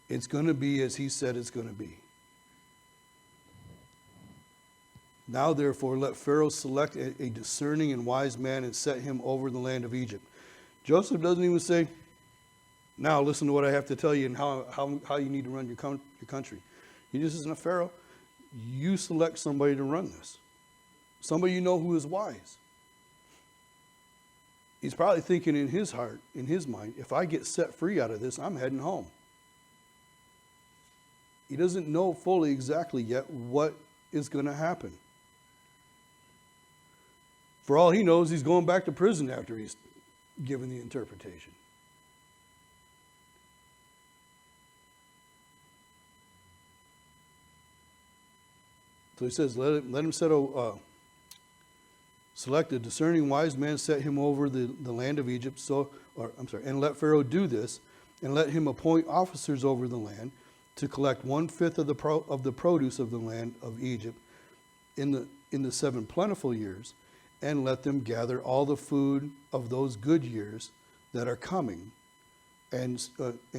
It's going to be as he said it's going to be. Now, therefore, let Pharaoh select a discerning and wise man and set him over the land of Egypt. Joseph doesn't even say, now listen to what I have to tell you and how you need to run your country. He just says, no, Pharaoh, you select somebody to run this. Somebody you know who is wise. He's probably thinking in his heart, in his mind, if I get set free out of this, I'm heading home. He doesn't know fully exactly yet what is going to happen. For all he knows, he's going back to prison after he's given the interpretation. So he says, let him select a discerning wise man, set him over the land of Egypt. And let Pharaoh do this, and let him appoint officers over the land to collect 1/5 of the produce of the land of Egypt in the 7 plentiful years, and let them gather all the food of those good years that are coming, and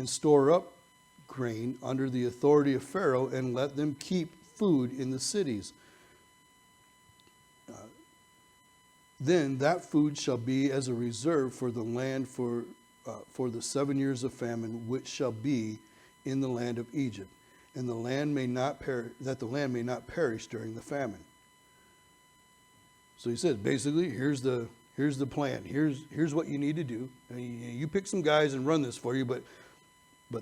store up grain under the authority of Pharaoh, and let them keep food in the cities. Then that food shall be as a reserve for the land for the 7 years of famine, which shall be in the land of Egypt, and the land may not perish during the famine. So he says, basically, here's the plan. Here's what you need to do. And you pick some guys and run this for you, but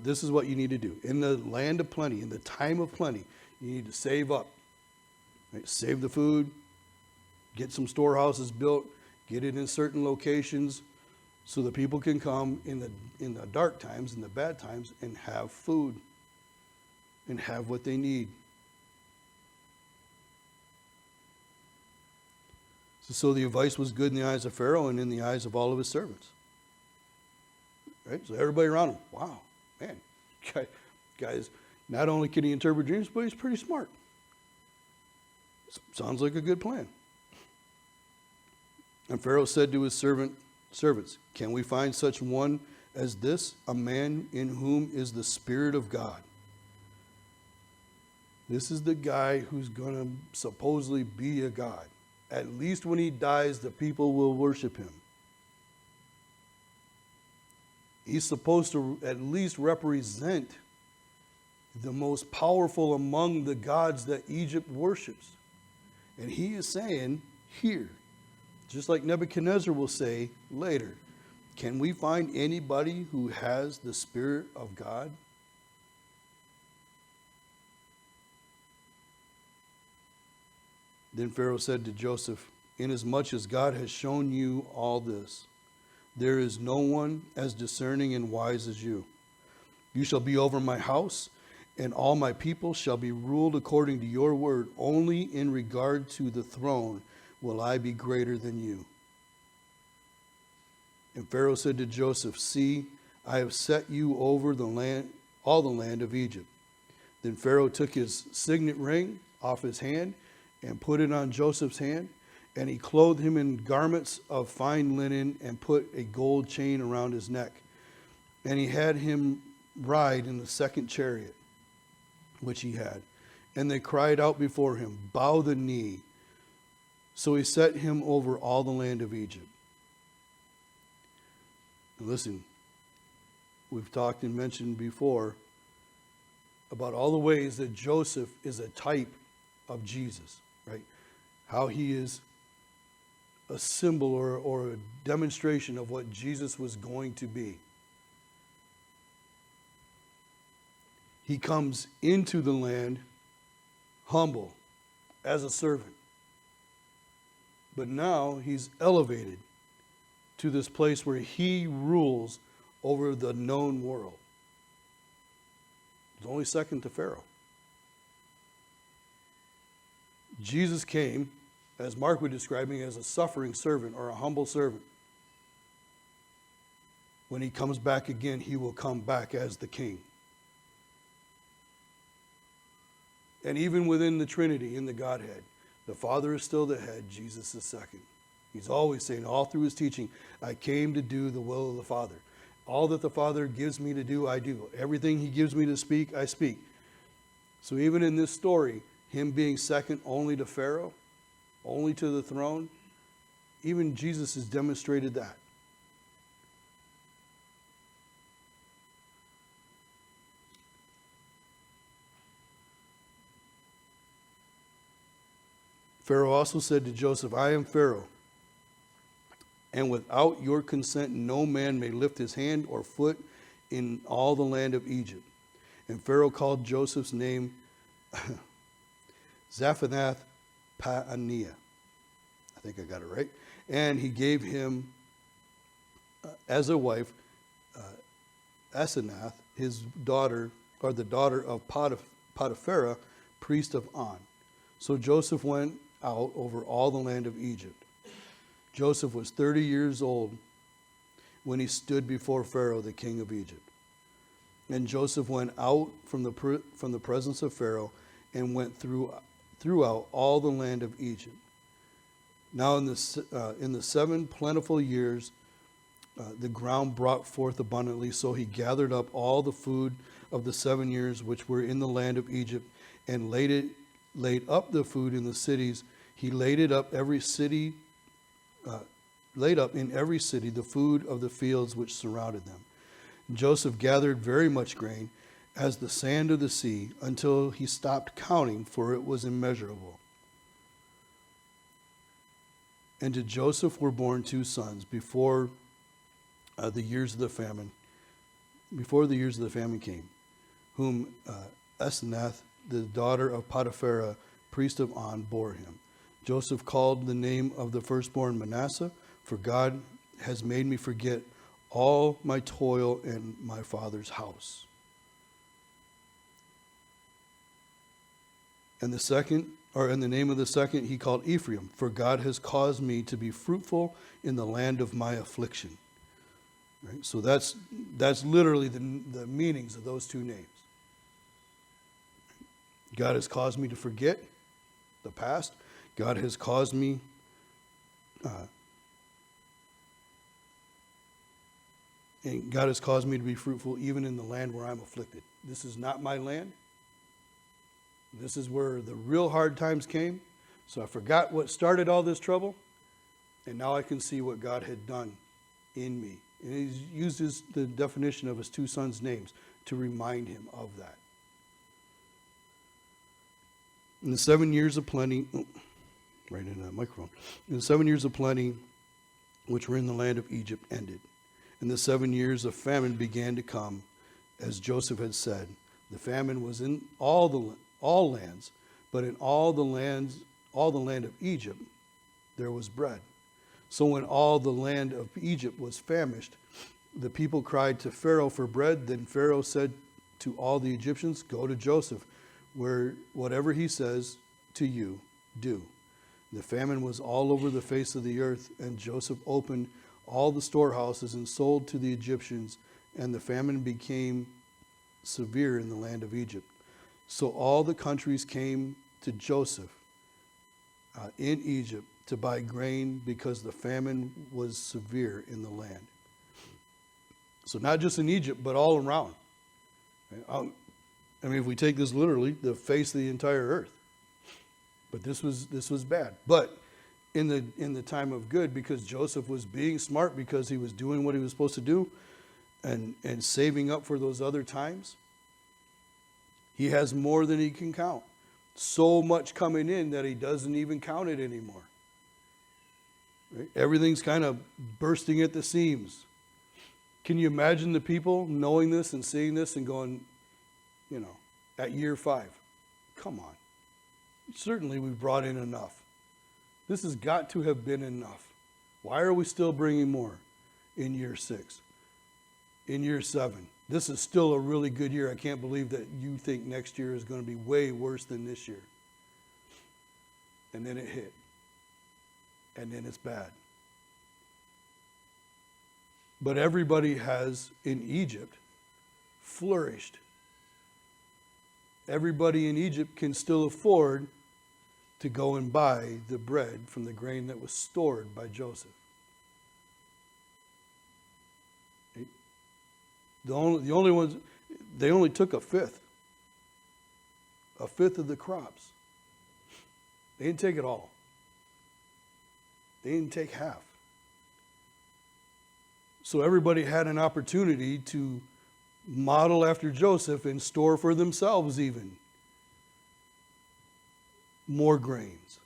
this is what you need to do. In the land of plenty, in the time of plenty, you need to save up. Right? Save the food, get some storehouses built, get it in certain locations so the people can come in the dark times, in the bad times, and have food and have what they need. So the advice was good in the eyes of Pharaoh and in the eyes of all of his servants. Right? So everybody around him, wow, man, guys, not only can he interpret dreams, but he's pretty smart. Sounds like a good plan. And Pharaoh said to his servants, can we find such one as this, a man in whom is the Spirit of God? This is the guy who's going to supposedly be a god. At least when he dies, the people will worship him. He's supposed to at least represent the most powerful among the gods that Egypt worships. And he is saying here, just like Nebuchadnezzar will say later, can we find anybody who has the Spirit of God? Then Pharaoh said to Joseph, inasmuch as God has shown you all this, there is no one as discerning and wise as you. You shall be over my house, and all my people shall be ruled according to your word. Only in regard to the throne will I be greater than you. And Pharaoh said to Joseph, see, I have set you over the land, all the land of Egypt. Then Pharaoh took his signet ring off his hand and put it on Joseph's hand, and he clothed him in garments of fine linen and put a gold chain around his neck. And he had him ride in the second chariot, which he had. And they cried out before him, bow the knee. So he set him over all the land of Egypt. And listen, we've talked and mentioned before about all the ways that Joseph is a type of Jesus, right? How he is a symbol or a demonstration of what Jesus was going to be. He comes into the land humble as a servant. But now he's elevated to this place where he rules over the known world. It's only second to Pharaoh. Jesus came, as Mark would describe him, as a suffering servant or a humble servant. When he comes back again, he will come back as the king. And even within the Trinity, in the Godhead, the Father is still the head, Jesus is second. He's always saying, all through his teaching, I came to do the will of the Father. All that the Father gives me to do, I do. Everything he gives me to speak, I speak. So even in this story, him being second only to Pharaoh, only to the throne, even Jesus has demonstrated that. Pharaoh also said to Joseph, I am Pharaoh, and without your consent no man may lift his hand or foot in all the land of Egypt. And Pharaoh called Joseph's name Zaphanath-Paaneah. I think I got it right. And he gave him as a wife Asenath, his daughter, or the daughter of Potiphera, priest of On. So Joseph went out over all the land of Egypt. Joseph was 30 years old when he stood before Pharaoh, the king of Egypt. And Joseph went out from the presence of Pharaoh and went throughout all the land of Egypt. Now in the 7 plentiful years, the ground brought forth abundantly, so he gathered up all the food of the 7 years which were in the land of Egypt, and laid up the food in the cities. He laid up in every city the food of the fields which surrounded them. Joseph gathered very much grain, as the sand of the sea, until he stopped counting, for it was immeasurable. And to Joseph were born 2 sons before the years of the famine came, whom Asenath, the daughter of Potiphera, priest of On, bore him. Joseph called the name of the firstborn Manasseh, for God has made me forget all my toil in my father's house. And the name of the second he called Ephraim, for God has caused me to be fruitful in the land of my affliction. Right? So that's literally the meanings of those two names. God has caused me to forget the past. God has caused me and God has caused me to be fruitful even in the land where I'm afflicted. This is not my land. This is where the real hard times came. So I forgot what started all this trouble, and now I can see what God had done in me. And he uses the definition of his two sons' names to remind him of that. In the 7 years of plenty, right into that microphone. In the 7 years of plenty, which were in the land of Egypt, ended. And the 7 years of famine began to come, as Joseph had said. The famine was in all lands, but in all the land of Egypt, there was bread. So when all the land of Egypt was famished, the people cried to Pharaoh for bread. Then Pharaoh said to all the Egyptians, go to Joseph, where whatever he says to you, do. The famine was all over the face of the earth, and Joseph opened all the storehouses and sold to the Egyptians, and the famine became severe in the land of Egypt. So all the countries came to Joseph in Egypt to buy grain because the famine was severe in the land. So not just in Egypt, but all around. I mean, if we take this literally, the face of the entire earth. But this was bad. But in the time of good, because Joseph was being smart, because he was doing what he was supposed to do, and saving up for those other times, he has more than he can count. So much coming in that he doesn't even count it anymore. Right? Everything's kind of bursting at the seams. Can you imagine the people knowing this and seeing this and going, at year 5, come on. Certainly we've brought in enough. This has got to have been enough. Why are we still bringing more in year 6? In year 7? This is still a really good year. I can't believe that you think next year is going to be way worse than this year. And then it hit. And then it's bad. But everybody has, in Egypt, flourished. Everybody in Egypt can still afford to go and buy the bread from the grain that was stored by Joseph. The only ones, they only took a fifth of the crops. They didn't take it all. They didn't take half. So everybody had an opportunity to model after Joseph and store for themselves even more grains.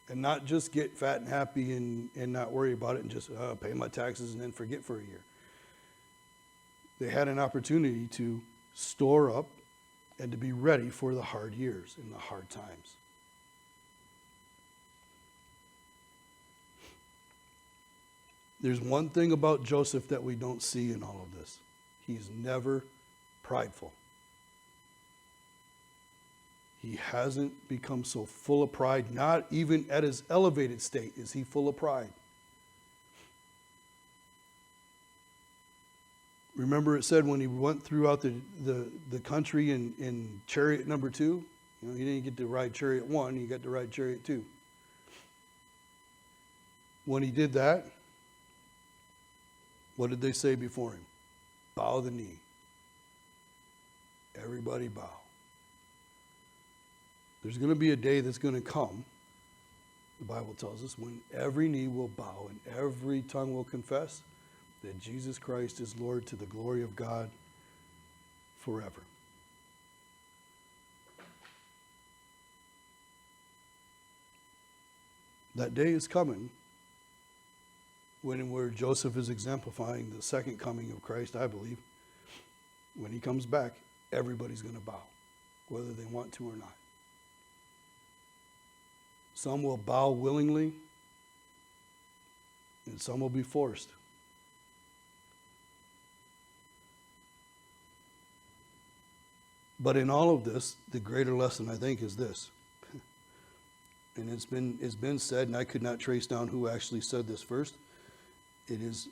And not just get fat and happy and not worry about it and just pay my taxes and then forget for a year. They had an opportunity to store up and to be ready for the hard years and the hard times. There's one thing about Joseph that we don't see in all of this. He's never prideful. He hasn't become so full of pride. Not even at his elevated state is he full of pride. Remember it said when he went throughout the country in chariot number 2, he didn't get to ride chariot 1, he got to ride chariot 2. When he did that, what did they say before him? Bow the knee. Everybody bow. There's going to be a day that's going to come, the Bible tells us, when every knee will bow and every tongue will confess that Jesus Christ is Lord, to the glory of God forever. That day is coming where Joseph is exemplifying the second coming of Christ, I believe. When he comes back, everybody's going to bow, whether they want to or not. Some will bow willingly, and some will be forced. But in all of this, the greater lesson, I think, is this. And it's been said, and I could not trace down who actually said this first. It is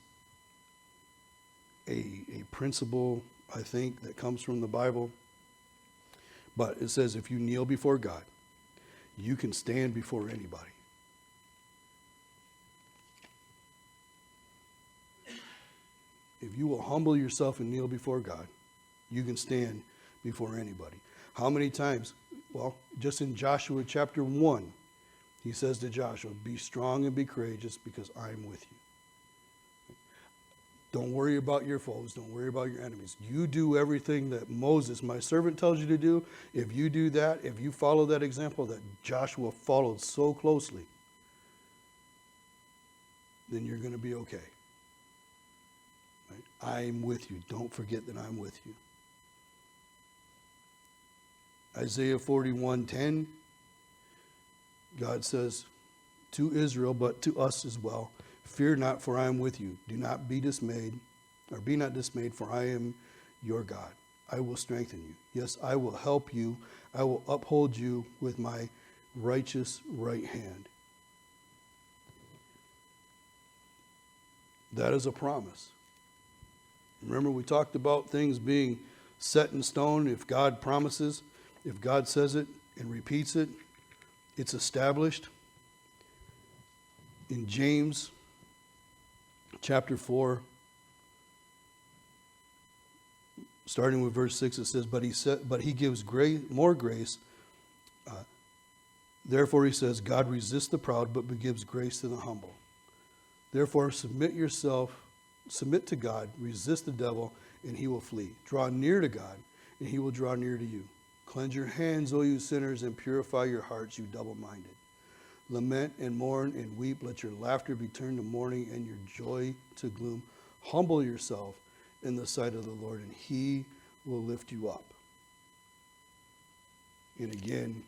a principle, I think, that comes from the Bible. But it says if you kneel before God, you can stand before anybody. If you will humble yourself and kneel before God, you can stand before anybody. How many times? Well, just in Joshua chapter 1, he says to Joshua, be strong and be courageous because I'm with you. Don't worry about your foes. Don't worry about your enemies. You do everything that Moses, my servant, tells you to do. If you do that, if you follow that example that Joshua followed so closely, then you're going to be okay. Right? I'm with you. Don't forget that I'm with you. Isaiah 41:10, God says to Israel, but to us as well, fear not, for I am with you. Do not be dismayed, or be not dismayed, for I am your God. I will strengthen you. Yes, I will help you. I will uphold you with my righteous right hand. That is a promise. Remember, we talked about things being set in stone. If God promises, if God says it and repeats it, it's established. In James chapter 4, starting with verse 6, it says, but he gives more grace. Therefore, he says, God resists the proud, but gives grace to the humble. Therefore, submit to God, resist the devil, and he will flee. Draw near to God, and he will draw near to you. Cleanse your hands, O you sinners, and purify your hearts, you double-minded. Lament and mourn and weep. Let your laughter be turned to mourning and your joy to gloom. Humble yourself in the sight of the Lord, and he will lift you up. And again,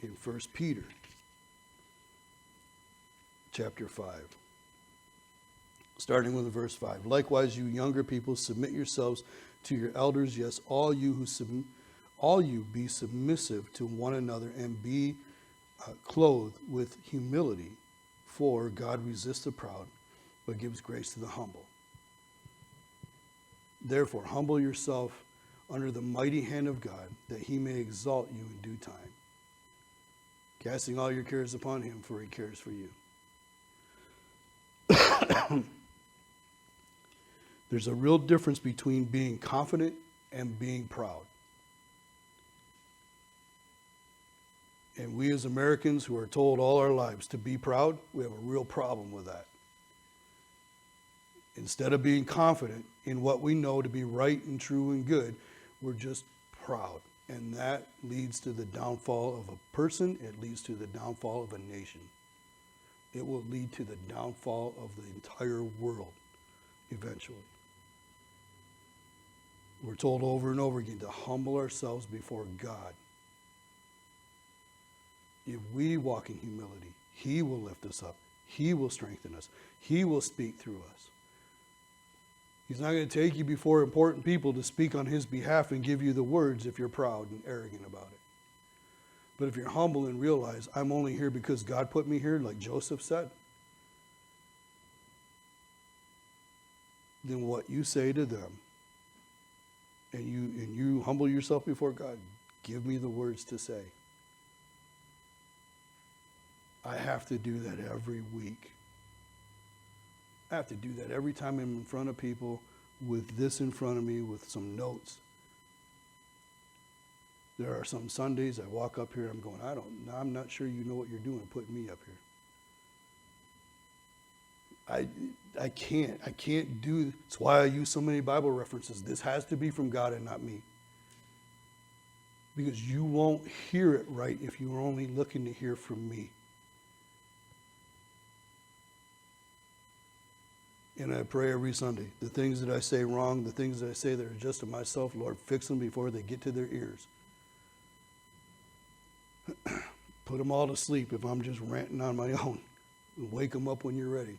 in 1 Peter chapter 5, starting with verse 5. Likewise, you younger people, submit yourselves to your elders. Yes, all you be submissive to one another and be clothed with humility, for God resists the proud, but gives grace to the humble. Therefore, humble yourself under the mighty hand of God, that he may exalt you in due time, casting all your cares upon him, for he cares for you. There's a real difference between being confident and being proud. And we as Americans who are told all our lives to be proud, we have a real problem with that. Instead of being confident in what we know to be right and true and good, we're just proud. And that leads to the downfall of a person. It leads to the downfall of a nation. It will lead to the downfall of the entire world eventually. We're told over and over again to humble ourselves before God. If we walk in humility, he will lift us up. He will strengthen us. He will speak through us. He's not going to take you before important people to speak on his behalf and give you the words if you're proud and arrogant about it. But if you're humble and realize, I'm only here because God put me here, like Joseph said, then what you say to them, and you humble yourself before God, give me the words to say. I have to do that every week. I have to do that every time I'm in front of people with this in front of me with some notes. There are some Sundays I walk up here and I'm going, I'm not sure you know what you're doing putting me up here. I can't do, that's why I use so many Bible references. This has to be from God and not me. Because you won't hear it right if you're only looking to hear from me. And I pray every Sunday, the things that I say wrong, the things that I say that are just to myself, Lord, fix them before they get to their ears. Put them all to sleep if I'm just ranting on my own. And wake them up when you're ready.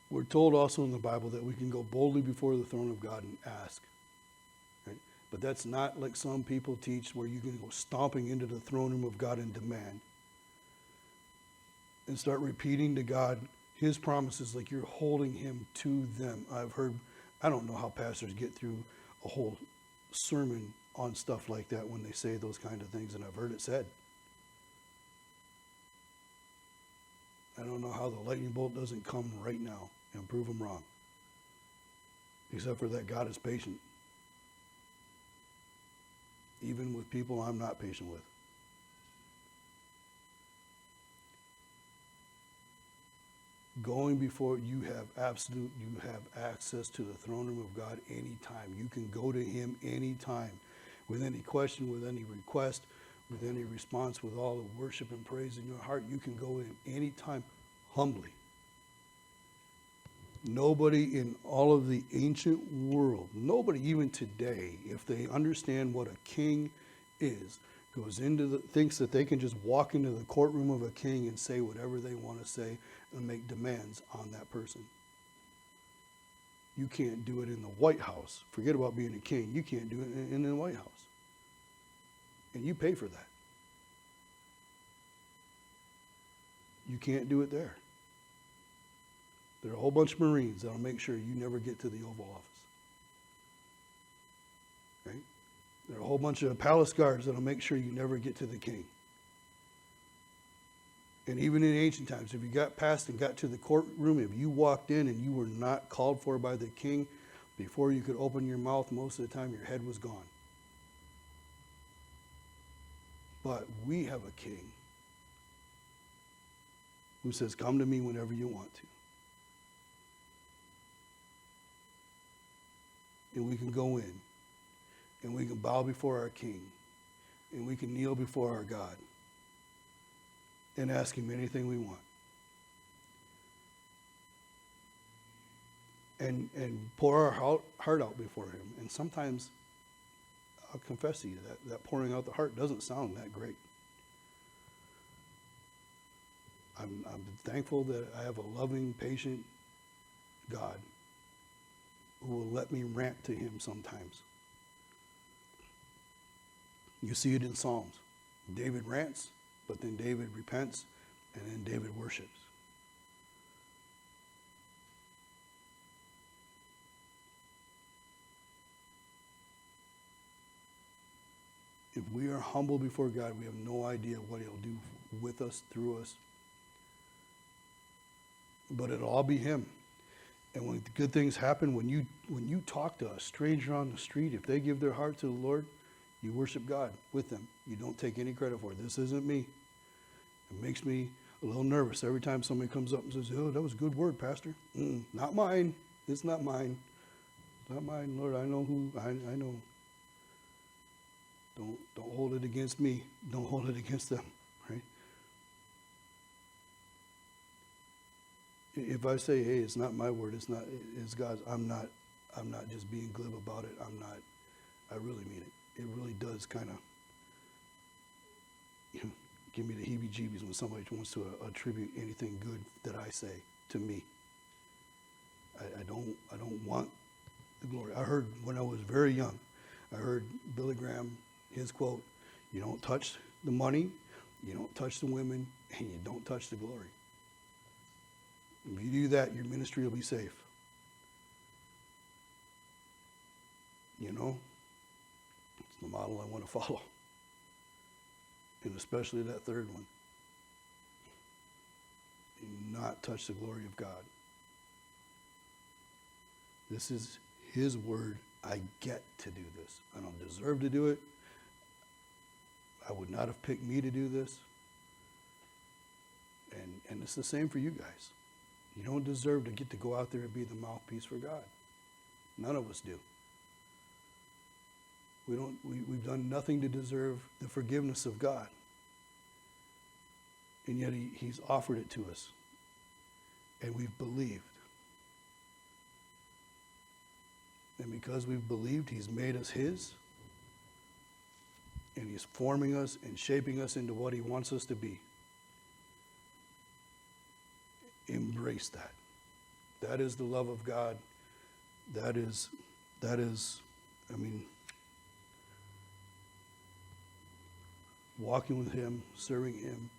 We're told also in the Bible that we can go boldly before the throne of God and ask. Right? But that's not like some people teach where you can go stomping into the throne room of God and demand. And start repeating to God his promises like you're holding him to them. I don't know how pastors get through a whole sermon on stuff like that when they say those kind of things, and I've heard it said. I don't know how the lightning bolt doesn't come right now and prove them wrong. Except for that God is patient. Even with people I'm not patient with. Going before you have access to the throne room of God anytime. You can go to him anytime with any question, with any request, with any response, with all the worship and praise in your heart. You can go in anytime humbly. Nobody in all of the ancient world, nobody even today, if they understand what a king is, thinks that they can just walk into the courtroom of a king and say whatever they want to say and make demands on that person. You can't do it in the White House. Forget about being a king. You can't do it in the White House. And you pay for that. You can't do it there. There are a whole bunch of Marines that'll make sure you never get to the Oval Office. Right? There are a whole bunch of palace guards that'll make sure you never get to the king. And even in ancient times, if you got past and got to the courtroom, if you walked in and you were not called for by the king, before you could open your mouth, most of the time your head was gone. But we have a king who says, come to me whenever you want to. And we can go in, and we can bow before our king, and we can kneel before our God and ask him anything we want. And pour our heart out before him. And sometimes, I'll confess to you, that pouring out the heart doesn't sound that great. I'm thankful that I have a loving, patient God who will let me rant to him sometimes. You see it in Psalms. David rants, but then David repents, and then David worships. If we are humble before God, we have no idea what he'll do with us, through us. But it'll all be him. And when good things happen, when you talk to a stranger on the street, if they give their heart to the Lord, you worship God with them. You don't take any credit for it. This isn't me. It makes me a little nervous every time somebody comes up and says, oh, that was a good word, Pastor. Not mine. It's not mine. Not mine, Lord. I know who. I know. Don't hold it against me. Don't hold it against them, right? If I say, hey, it's not my word, it's God's, I'm not just being glib about it. I really mean it. It really does kind of give me the heebie-jeebies when somebody wants to attribute anything good that I say to me. I don't want the glory. I heard when I was very young, I heard Billy Graham, his quote, you don't touch the money, you don't touch the women, and you don't touch the glory. If you do that, your ministry will be safe. You know, it's the model I want to follow. And especially that third one. Do not touch the glory of God. This is his word. I get to do this. I don't deserve to do it. I would not have picked me to do this. And it's the same for you guys. You don't deserve to get to go out there and be the mouthpiece for God. None of us do. We've done nothing to deserve the forgiveness of God. And yet he's offered it to us. And we've believed. And because we've believed, he's made us his. And he's forming us and shaping us into what he wants us to be. Embrace that. That is the love of God. That is, walking with him, serving him,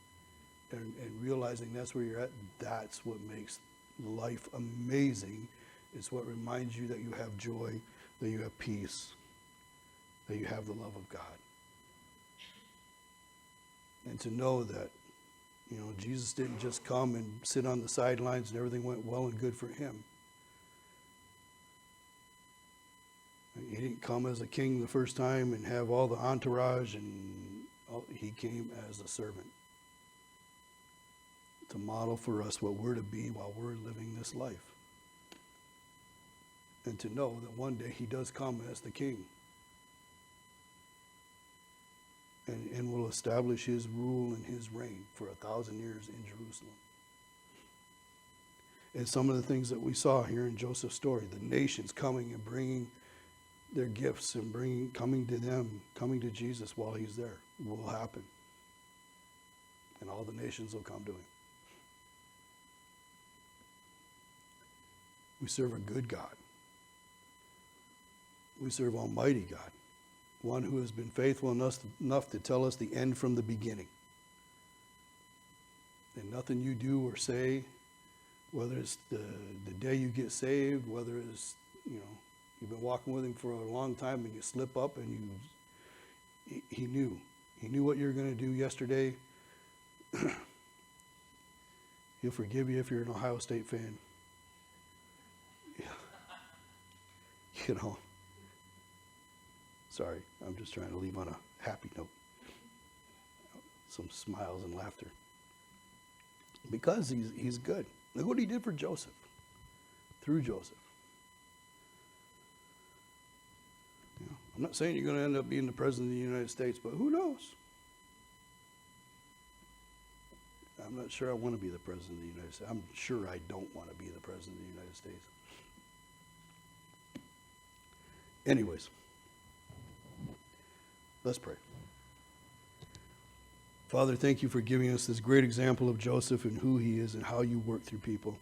and realizing that's where you're at, that's what makes life amazing. It's what reminds you that you have joy, that you have peace, that you have the love of God. And to know that, Jesus didn't just come and sit on the sidelines and everything went well and good for him. He didn't come as a king the first time and have all the entourage, and he came as a servant to model for us what we're to be while we're living this life. And to know that one day he does come as the king and will establish his rule and his reign for 1,000 years in Jerusalem. And some of the things that we saw here in Joseph's story, the nations coming and bringing their gifts and coming to Jesus while he's there, will happen. And all the nations will come to him. We serve a good God. We serve Almighty God, one who has been faithful enough to tell us the end from the beginning. And nothing you do or say, whether it's the day you get saved, whether it's, you've been walking with him for a long time and you slip up and he knew. He knew what you were going to do yesterday. He'll forgive you if you're an Ohio State fan. Yeah. Sorry, I'm just trying to leave on a happy note. Some smiles and laughter. Because he's good. Look what he did for Joseph. Through Joseph. I'm not saying you're going to end up being the president of the United States, but who knows? I'm not sure I want to be the president of the United States. I'm sure I don't want to be the president of the United States. Anyways, let's pray. Father, thank you for giving us this great example of Joseph and who he is and how you work through people.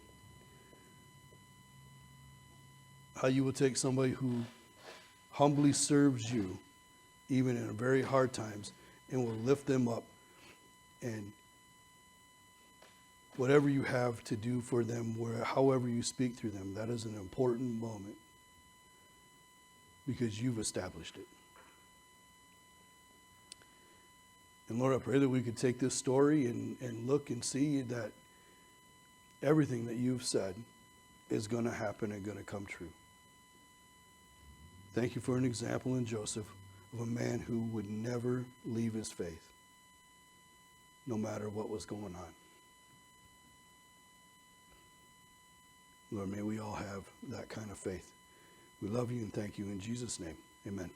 How you will take somebody who humbly serves you, even in very hard times, and will lift them up. And whatever you have to do for them, however you speak through them, that is an important moment because you've established it. And Lord, I pray that we could take this story and look and see that everything that you've said is going to happen and going to come true. Thank you for an example in Joseph of a man who would never leave his faith, no matter what was going on. Lord, may we all have that kind of faith. We love you and thank you in Jesus' name. Amen.